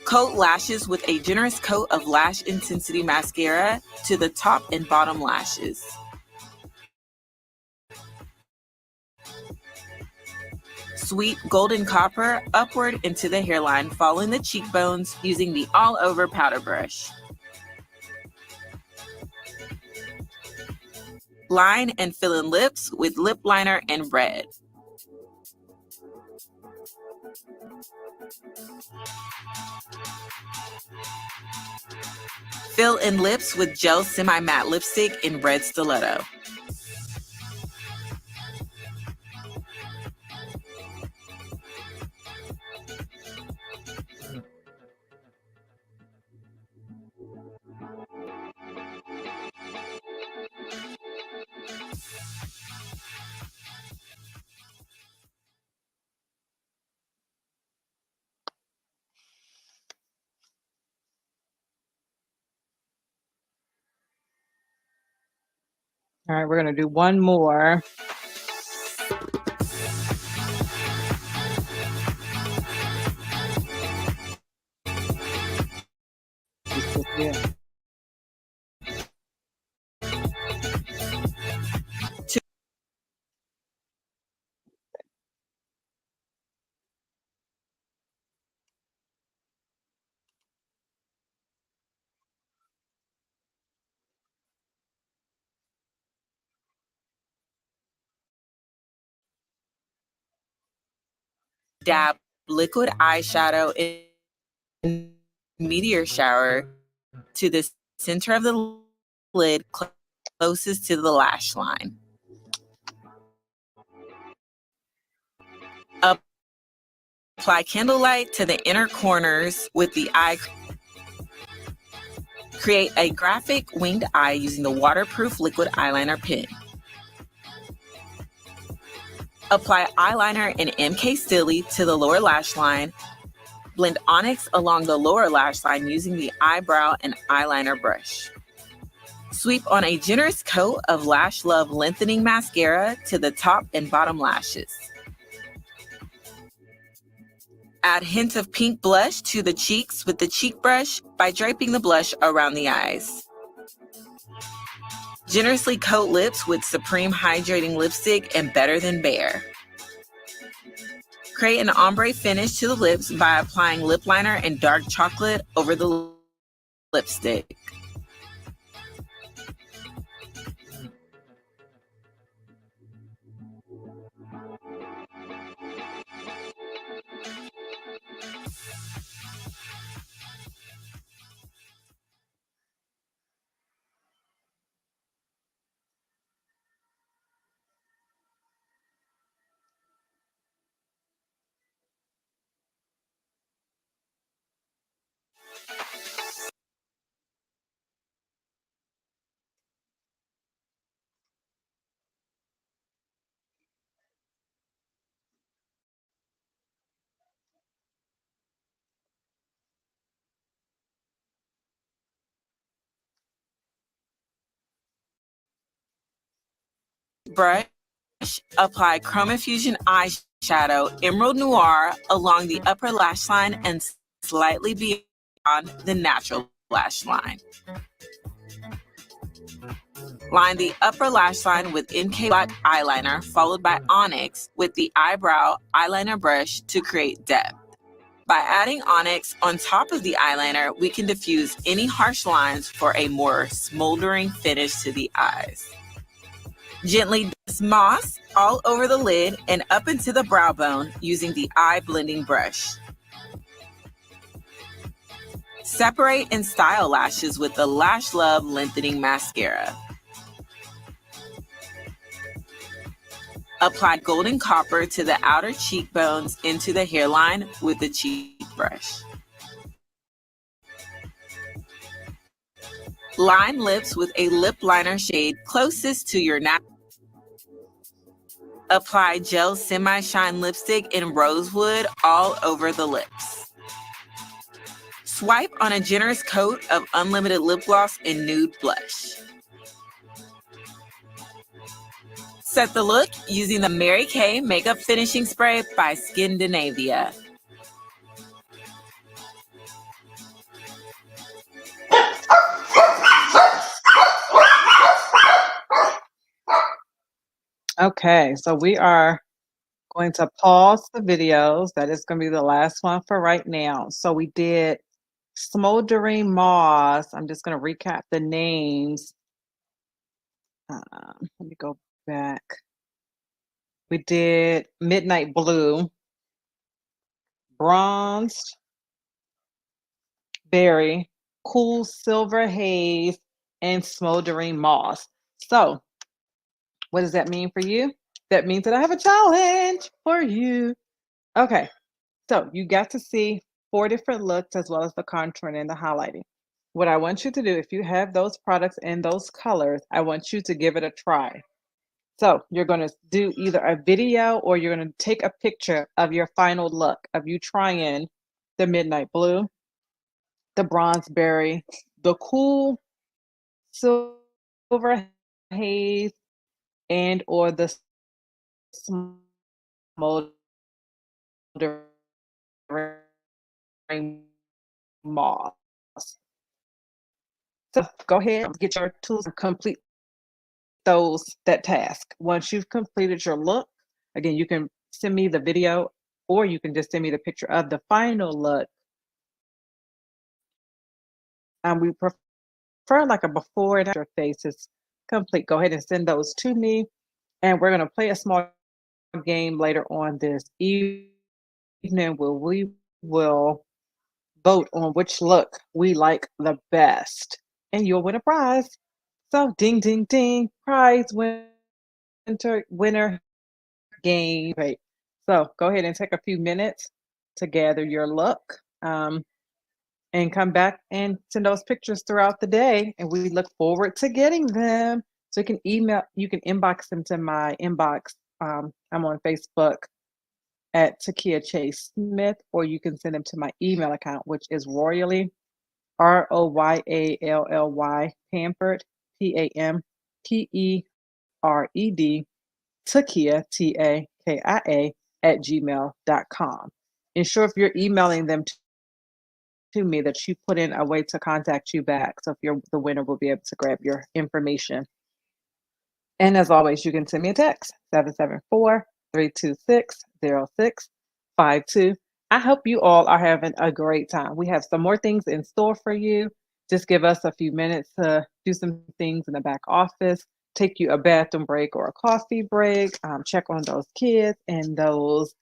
Coat lashes with a generous coat of Lash Intensity Mascara to the top and bottom lashes. Sweep golden copper upward into the hairline, following the cheekbones using the all-over powder brush. Line and fill in lips with lip liner in red. Fill in lips with gel semi-matte lipstick in red stiletto. All right, we're going to do one more. Yeah. Dab liquid eyeshadow in meteor shower to the center of the lid closest to the lash line. Apply candlelight to the inner corners with the eye. Create a graphic winged eye using the waterproof liquid eyeliner pen. Apply eyeliner in MK Stilly to the lower lash line. Blend onyx along the lower lash line using the eyebrow and eyeliner brush. Sweep on a generous coat of Lash Love Lengthening Mascara to the top and bottom lashes. Add hints of pink blush to the cheeks with the cheek brush by draping the blush around the eyes. Generously coat lips with Supreme Hydrating Lipstick and Better Than Bare. Create an ombre finish to the lips by applying lip liner and dark chocolate over the lipstick. Brush, apply Chroma Fusion eyeshadow Emerald Noir along the upper lash line and slightly beyond the natural lash line. Line the upper lash line with MK Black eyeliner followed by Onyx with the eyebrow eyeliner brush to create depth. By adding Onyx on top of the eyeliner, we can diffuse any harsh lines for a more smoldering finish to the eyes. Gently dust moss all over the lid and up into the brow bone using the eye blending brush. Separate and style lashes with the Lash Love Lengthening Mascara. Apply golden copper to the outer cheekbones into the hairline with the cheek brush. Line lips with a lip liner shade closest to your natural. Apply gel semi-shine lipstick in rosewood all over the lips. Swipe on a generous coat of unlimited lip gloss in nude blush. Set the look using the Mary Kay Makeup Finishing Spray by Skindinavia. Okay, so we are going to pause the videos. That is going to be the last one for right now. So we did Smoldering Moss. I'm just going to recap the names. Let me go back. We did Midnight Blue. bronzed berry, cool silver haze, and smoldering moss. So, what does that mean for you? That means that I have a challenge for you. Okay, so you got to see 4 different looks as well as the contouring and the highlighting. What I want you to do, if you have those products and those colors, I want you to give it a try. So you're going to do either a video or you're going to take a picture of your final look of you trying the midnight blue, the bronze berry, the cool silver haze, and or the smoldering moss. So go ahead and get your tools and complete that task. Once you've completed your look, again, you can send me the video or you can just send me the picture of the final look. We prefer like a before and after face is complete. Go ahead and send those to me. And we're going to play a small game later on this evening where we will vote on which look we like the best. And you'll win a prize. So ding, ding, ding, prize winner game. Right. So go ahead and take a few minutes to gather your look and come back and send those pictures throughout the day. And we look forward to getting them. So you can inbox them to my inbox. I'm on Facebook at Takia Chase Smith, or you can send them to my email account, which is Royally, ROYALLY, Pampered, PAMPERED, Takia, TAKIA, at gmail.com. Ensure if you're emailing them to me that you put in a way to contact you back. So if you're the winner, we'll be able to grab your information. And as always, you can send me a text, 774-326-0652. I hope you all are having a great time. We have some more things in store for you. Just give us a few minutes to do some things in the back office, take you a bathroom break or a coffee break, check on those kids and those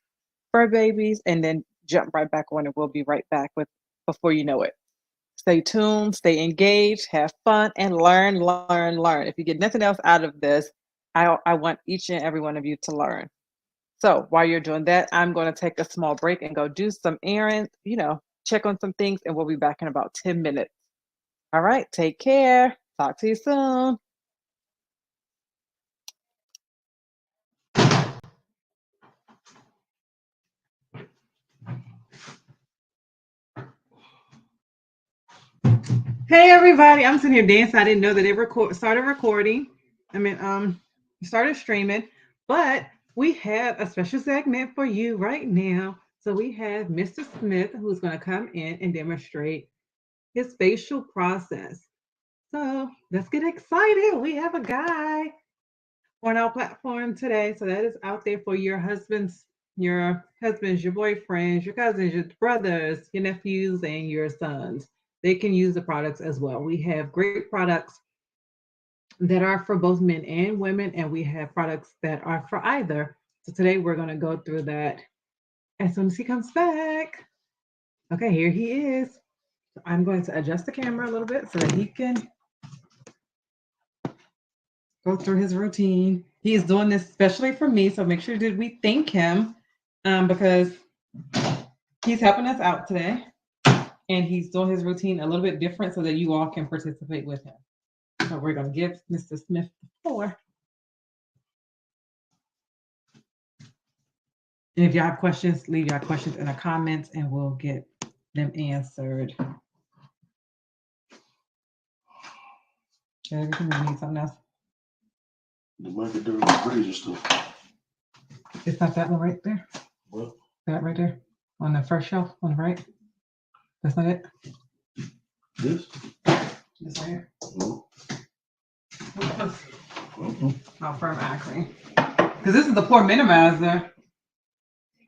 fur babies, and then jump right back on, and we'll be right back with Before You Know It. Stay tuned, stay engaged, have fun, and learn, learn, learn. If you get nothing else out of this, I want each and every one of you to learn. So while you're doing that, I'm going to take a small break and go do some errands, check on some things, and we'll be back in about 10 minutes. All right, take care. Talk to you soon. Hey everybody, I'm sitting here dancing. I didn't know that it started recording. Started streaming, but we have a special segment for you right now. So we have Mr. Smith who's going to come in and demonstrate his facial process. So let's get excited. We have a guy on our platform today. So that is out there for your husbands, your boyfriends, your cousins, your brothers, your nephews, and your sons. They can use the products as well. We have great products that are for both men and women, and we have products that are for either. So today we're going to go through that as soon as he comes back. Okay, here he is. I'm going to adjust the camera a little bit so that he can go through his routine. He is doing this especially for me, so make sure that we thank him because he's helping us out today, and he's doing his routine a little bit different so that you all can participate with him. So we're going to give Mr. Smith the floor. And if you have questions, leave your questions in the comments and we'll get them answered. Everything we need something else. The market during the freezer stuff. It's not that one right there. What? That right there on the first shelf on the right. That's not it. This? This right here. No. Oh, firm acne. Because this is the pore minimizer.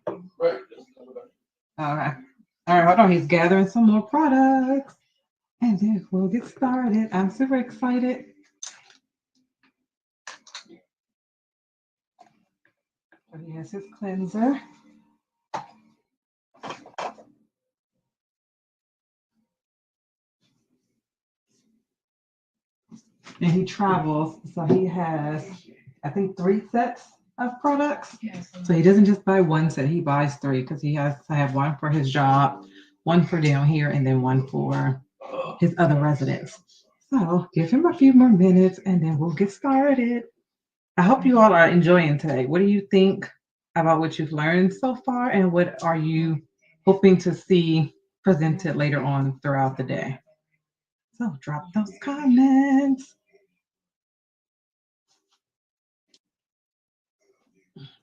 Right. Okay. All right, hold on. He's gathering some more products. And then we'll get started. I'm super excited. So he has his cleanser. and he travels, so he has, I think, 3 sets of products. So he doesn't just buy one set; he buys 3 because he has to have one for his job, one for down here, and then one for his other residents. So give him a few more minutes, and then we'll get started. I hope you all are enjoying today. What do you think about what you've learned so far, and what are you hoping to see presented later on throughout the day? So drop those comments.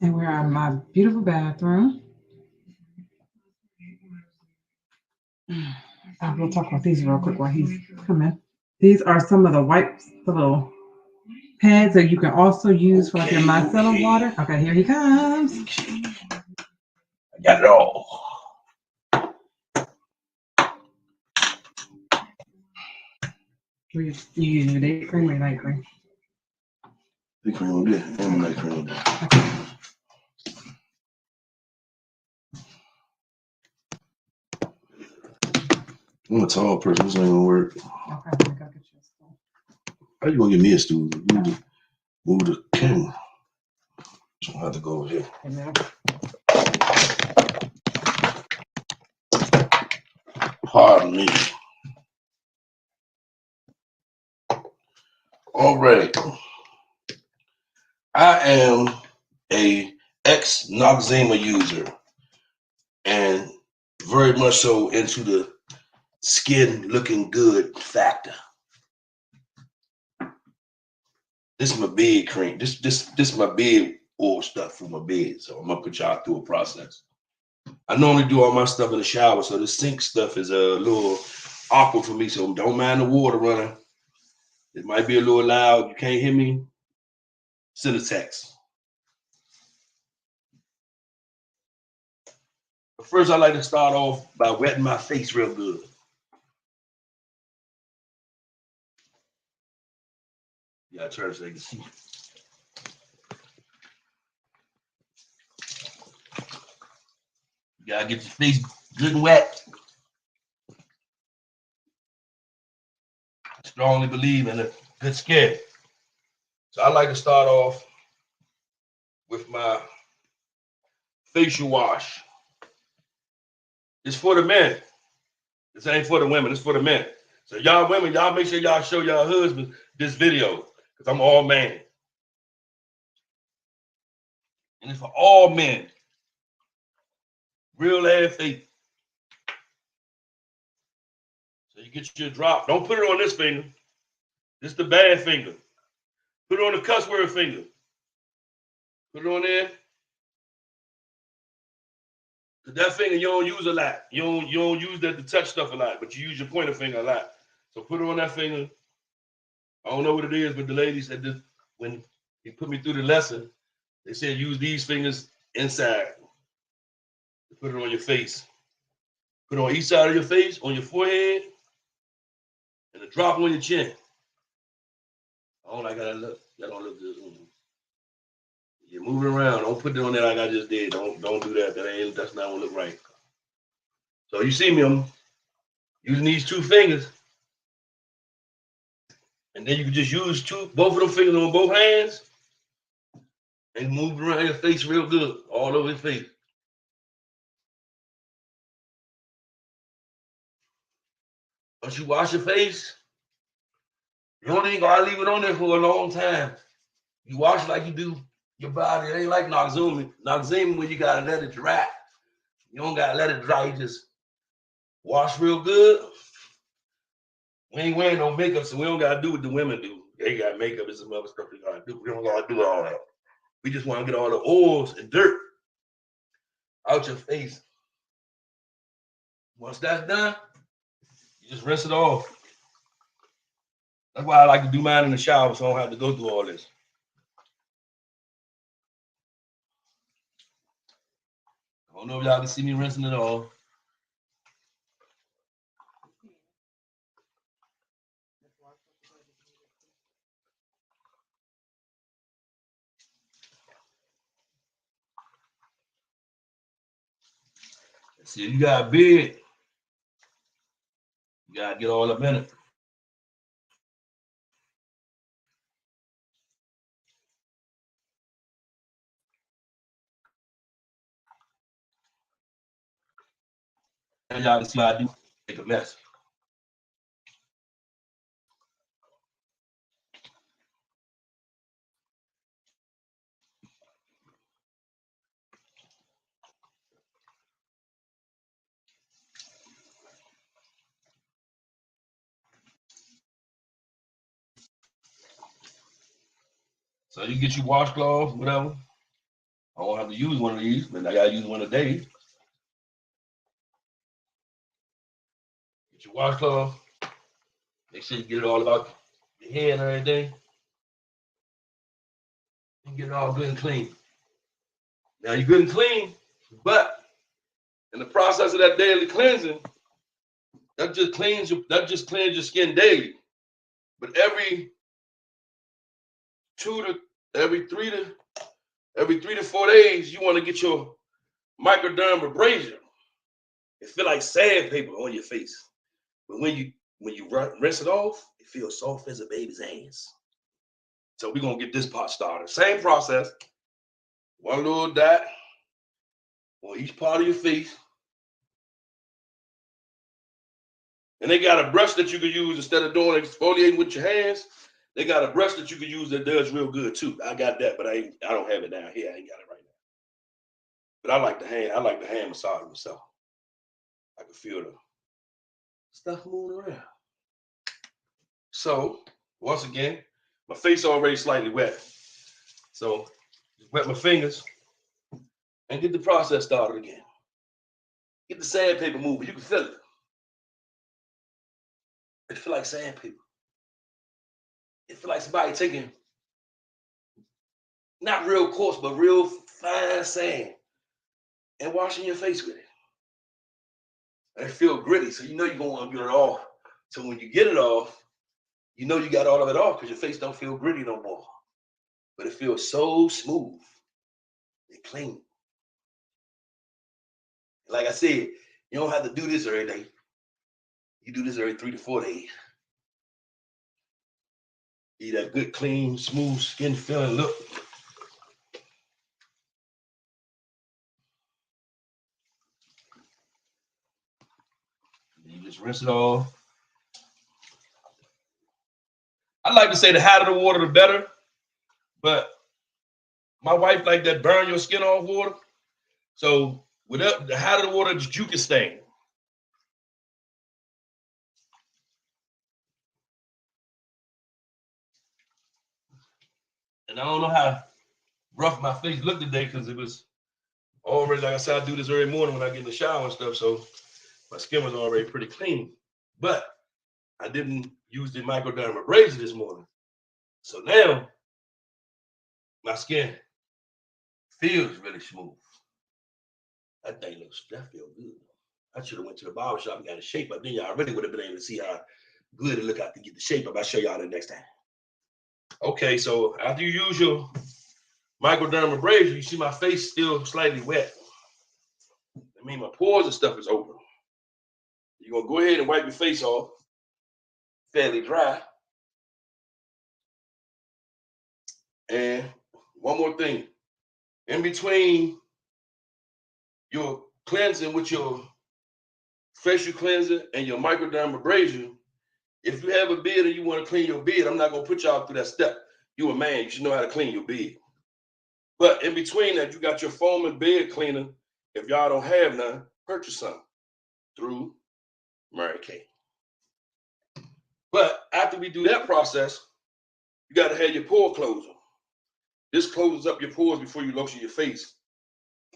And we're in my beautiful bathroom. I will talk about these real quick while he's coming. These are some of the wipes, the little pads that you can also use for like your micellar water. Okay, here he comes. I got it all. You use your day cream or night cream? Big cream on there and night cream on there. Okay. I'm a tall person. This ain't gonna work. Okay, let me go get you a stool. How you gonna get me a stool? Move the camera. So I have to go over here. Amen. Pardon me. All right. I am a ex-Noxzema user and very much so into the skin looking good factor. This is my bed cream. This is my bed oil stuff for my bed. So I'm gonna put y'all through a process. I normally do all my stuff in the shower, so the sink stuff is a little awkward for me. So don't mind the water running. It might be a little loud. You can't hear me? Send a text. But first, I like to start off by wetting my face real good. Yeah, I turn so you can see. You gotta get your face good and wet. I strongly believe in a good skin. So I like to start off with my facial wash. It's for the men. This ain't for the women. It's for the men. So y'all women, y'all make sure y'all show y'all husbands this video because I'm all man. And it's for all men. Real ass face. So you get your drop. Don't put it on this finger. This is the bad finger. Put it on the cuss word finger. Put it on there. Cause that finger you don't use a lot. You don't use that to touch stuff a lot, but you use your pointer finger a lot. So put it on that finger. I don't know what it is, but the lady said this when he put me through the lesson. They said use these fingers inside. Put it on your face. Put it on each side of your face, on your forehead, and a drop on your chin. I don't like how that look. That don't look good. You're moving around. Don't put it on there like I just did. Don't do that. That's not gonna look right. So you see me, I'm using these 2 fingers. And then you can just use both of them fingers on both hands and move around your face real good, all over your face. Once you wash your face, you don't even gotta leave it on there for a long time. You wash it like you do your body. It ain't like Noxzema. Noxzema when you gotta let it dry. You don't gotta let it dry. You just wash real good. We ain't wearing no makeup, so we don't gotta do what the women do. They got makeup and some other stuff they gotta do. We don't gotta do all that. We just want to get all the oils and dirt out your face. Once that's done, you just rinse it off. That's why I like to do mine in the shower so I don't have to go through all this. I don't know if y'all can see me rinsing it off. See, if you got a beard, you gotta get all up in it. And y'all can see how I do make a mess. So you get your washcloth, whatever. I won't have to use one of these, but I gotta use one a day. Get your washcloth. Make sure you get it all about your hair and everything. And get it all good and clean. Now you're good and clean, but in the process of that daily cleansing, that just cleans your skin daily. But every 3 to 4 days, you want to get your microdermabrasion. It feel like sandpaper on your face. But when you rinse it off, it feels soft as a baby's hands. So we're gonna get this part started. Same process. One little dot on each part of your face. And they got a brush that you can use instead of doing exfoliating with your hands. They got a brush that you can use that does real good too. I got that, but I don't have it down here. I ain't got it right now. But I like the hand massage myself. I can feel the stuff moving around. So once again, my face already slightly wet. So just wet my fingers and get the process started again. Get the sandpaper moving. You can feel it. It feel like sandpaper. It feel like somebody taking not real coarse, but real fine sand and washing your face with it. And it feel gritty, so you know you're gonna want to get it off. So when you get it off, you know you got all of it off because your face don't feel gritty no more. But it feels so smooth and clean. Like I said, you don't have to do this every day. You do this every 3 to 4 days. Get that good, clean, smooth skin feeling look. You just rinse it off. I like to say the hotter the water, the better. But my wife like that burn your skin off water. So without the hotter the water, you can stain. And I don't know how rough my face looked today because it was already, like I said, I do this every morning when I get in the shower and stuff. So my skin was already pretty clean. But I didn't use the microdermabrasion this morning. So now my skin feels really smooth. That feel good. I should have went to the barber shop and got a shape up. Then y'all really would have been able to see how good it look out to get the shape up. I'll show y'all the next time. Okay, so after you use your microdermabrasion, you see my face still slightly wet. I mean, my pores and stuff is open. You're gonna go ahead and wipe your face off, fairly dry. And one more thing, in between your cleansing with your facial cleanser and your microdermabrasion, if you have a beard and you want to clean your beard, I'm not gonna put y'all through that step. You a man, you should know how to clean your beard. But in between that, you got your foaming beard cleaner. If y'all don't have none, purchase some through Mary Kay. But after we do that process, you got to have your pore closer. This closes up your pores before you lotion your face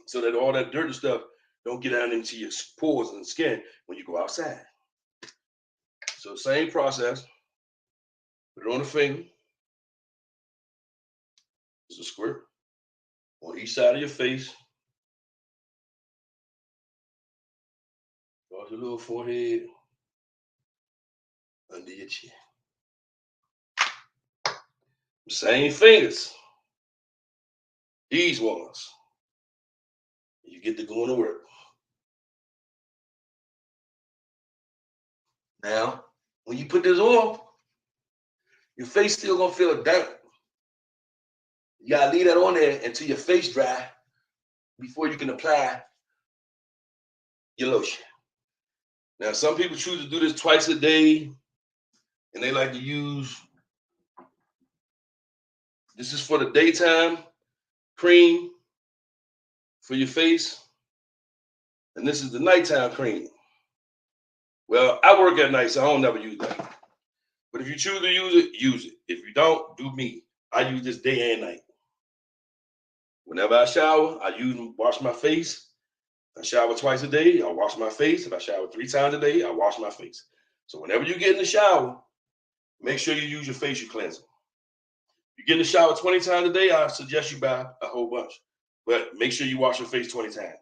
so that all that dirty stuff don't get down into your pores and skin when you go outside. So same process. Put it on the finger. Just a squirt on each side of your face. Across your little forehead. Under your chin. Same fingers. These ones. You get to go to work. Now, when you put this on, your face still gonna feel damp. You gotta leave that on there until your face dry before you can apply your lotion. Now, some people choose to do this twice a day, and they like to use, this is for the daytime cream for your face, and this is the nighttime cream. Well, I work at night, so I don't never use that. But if you choose to use it, use it. If you don't, do me. I use this day and night. Whenever I shower, I use and wash my face. If I shower twice a day, I wash my face. If I shower 3 times a day, I wash my face. So whenever you get in the shower, make sure you use your facial cleanser. You get in the shower 20 times a day, I suggest you buy a whole bunch. But make sure you wash your face 20 times.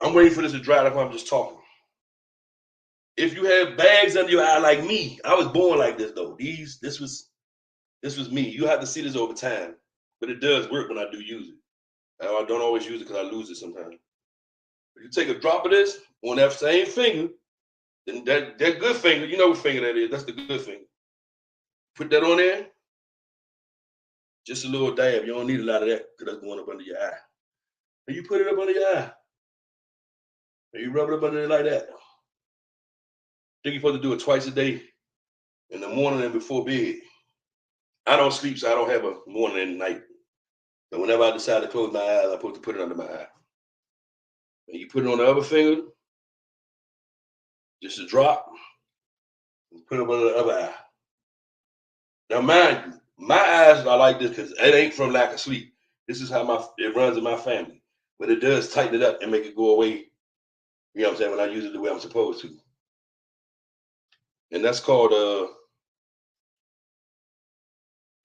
I'm waiting for this to dry up. I'm just talking. If you have bags under your eye like me, I was born like this though. This was me. You have to see this over time, but it does work when I do use it. I don't always use it because I lose it sometimes. If you take a drop of this on that same finger, then that good finger, you know what finger that is? That's the good finger. Put that on there. Just a little dab. You don't need a lot of that because that's going up under your eye. And you put it up under your eye. And you rub it up under it like that. I think you're supposed to do it twice a day, in the morning and before bed. I don't sleep, so I don't have a morning and night. So whenever I decide to close my eyes, I'm supposed to put it under my eye. And you put it on the other finger, just a drop, and put it under the other eye. Now, mind you, my eyes are like this because it ain't from lack of sleep. This is how it runs in my family. But it does tighten it up and make it go away. You know what I'm saying? When I use it the way I'm supposed to. And that's called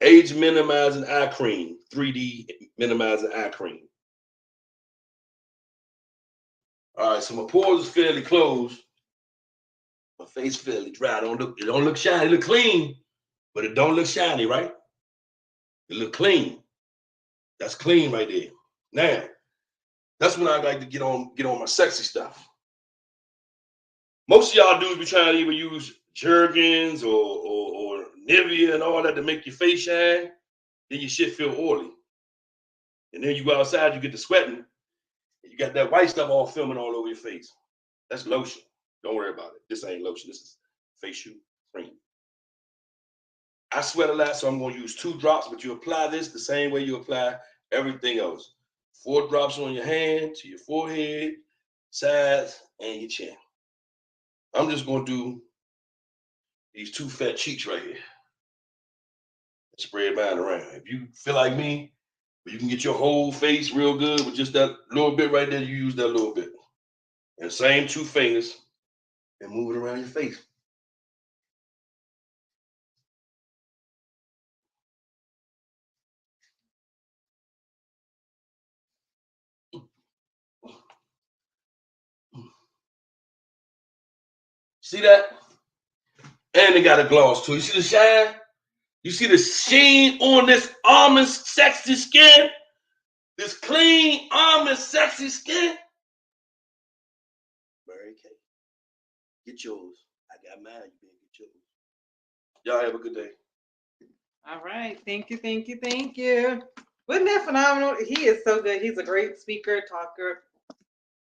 Age Minimizing Eye Cream, 3D Minimizing Eye Cream. All right, so my pores is fairly closed. My face fairly dry. It don't look shiny. It look clean, but it don't look shiny, right? It look clean. That's clean right there. Now, that's when I like to get on my sexy stuff. Most of y'all dudes be trying to even use Jergens or Nivea and all that to make your face shine. Then your shit feel oily. And then you go outside, you get to sweating, and you got that white stuff all filming all over your face. That's lotion. Don't worry about it. This ain't lotion. This is facial cream. I sweat a lot, so I'm going to use 2 drops, but you apply this the same way you apply everything else. 4 drops on your hand, to your forehead, sides, and your chin. I'm just going to do these 2 fat cheeks right here. Spread mine around. If you feel like me, you can get your whole face real good with just that little bit right there. You use that little bit. And same 2 fingers and move it around your face. See that? And they got a gloss too. You see the shine? You see the sheen on this almond sexy skin? This clean almond sexy skin? Mary Kay. Get yours. I got mine. You better get yours. Y'all have a good day. All right. Thank you, thank you, thank you. Wasn't that phenomenal? He is so good. He's a great speaker, talker.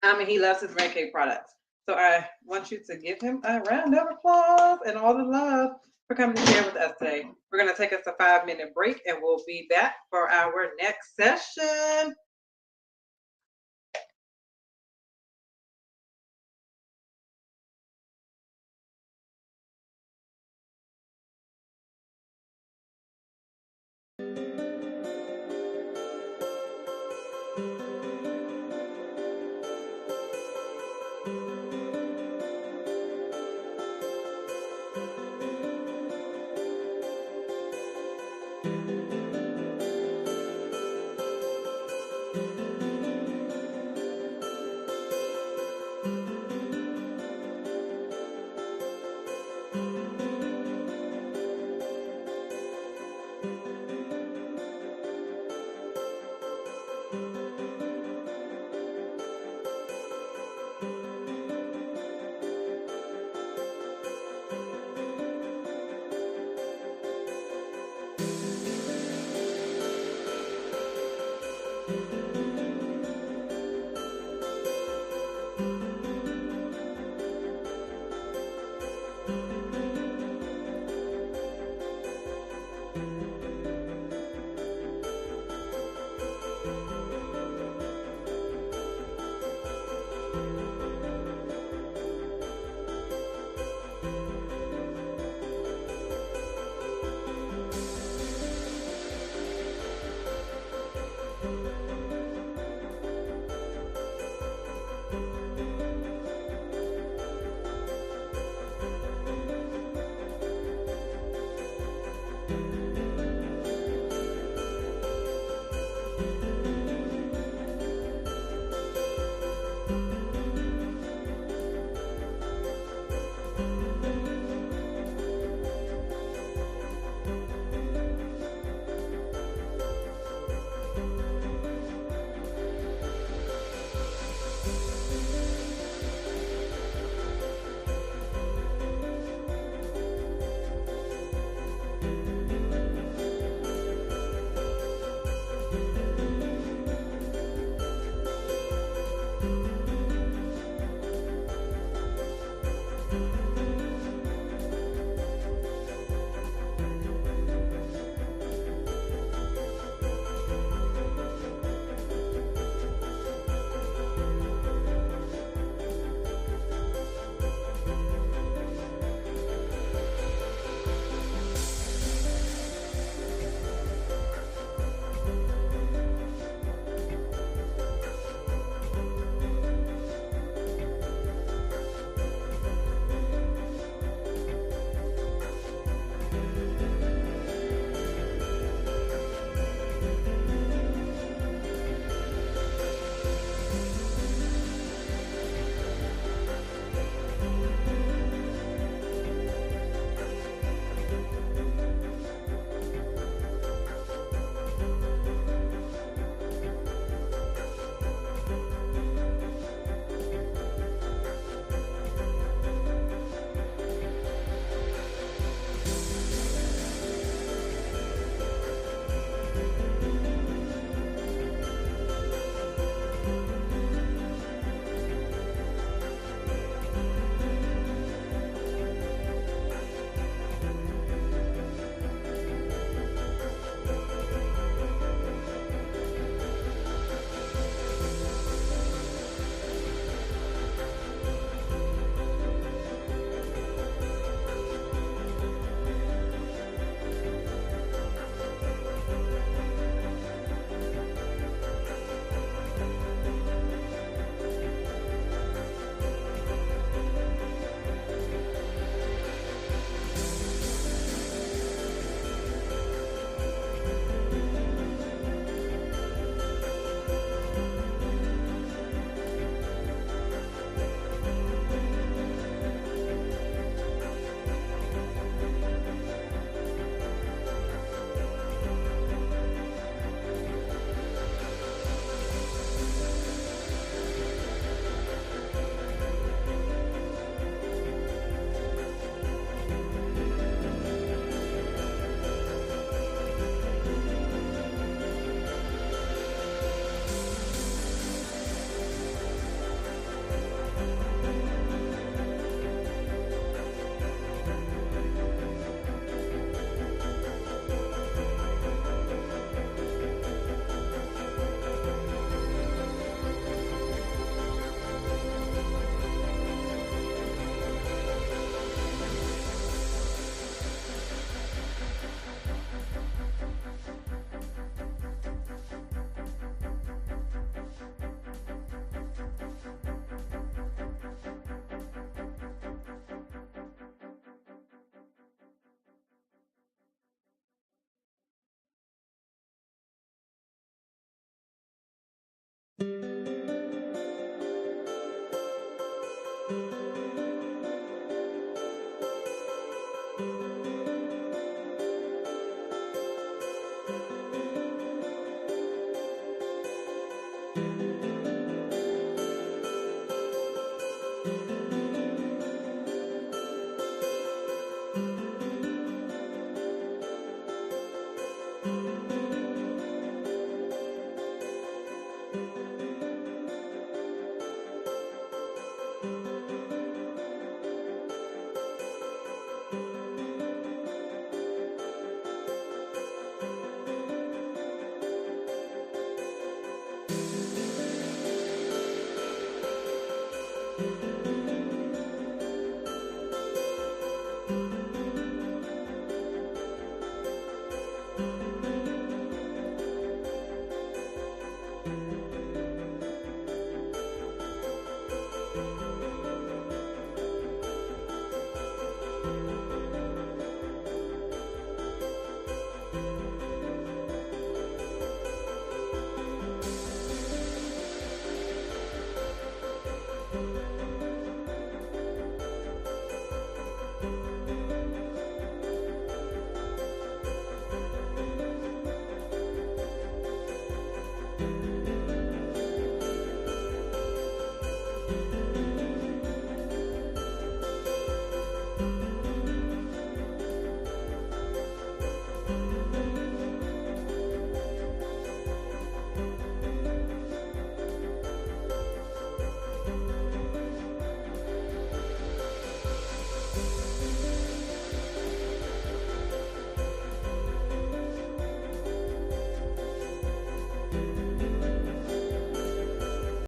I mean, he loves his Mary Kay products. So I want you to give him a round of applause and all the love for coming to share with us today. We're going to take us a 5-minute break and we'll be back for our next session.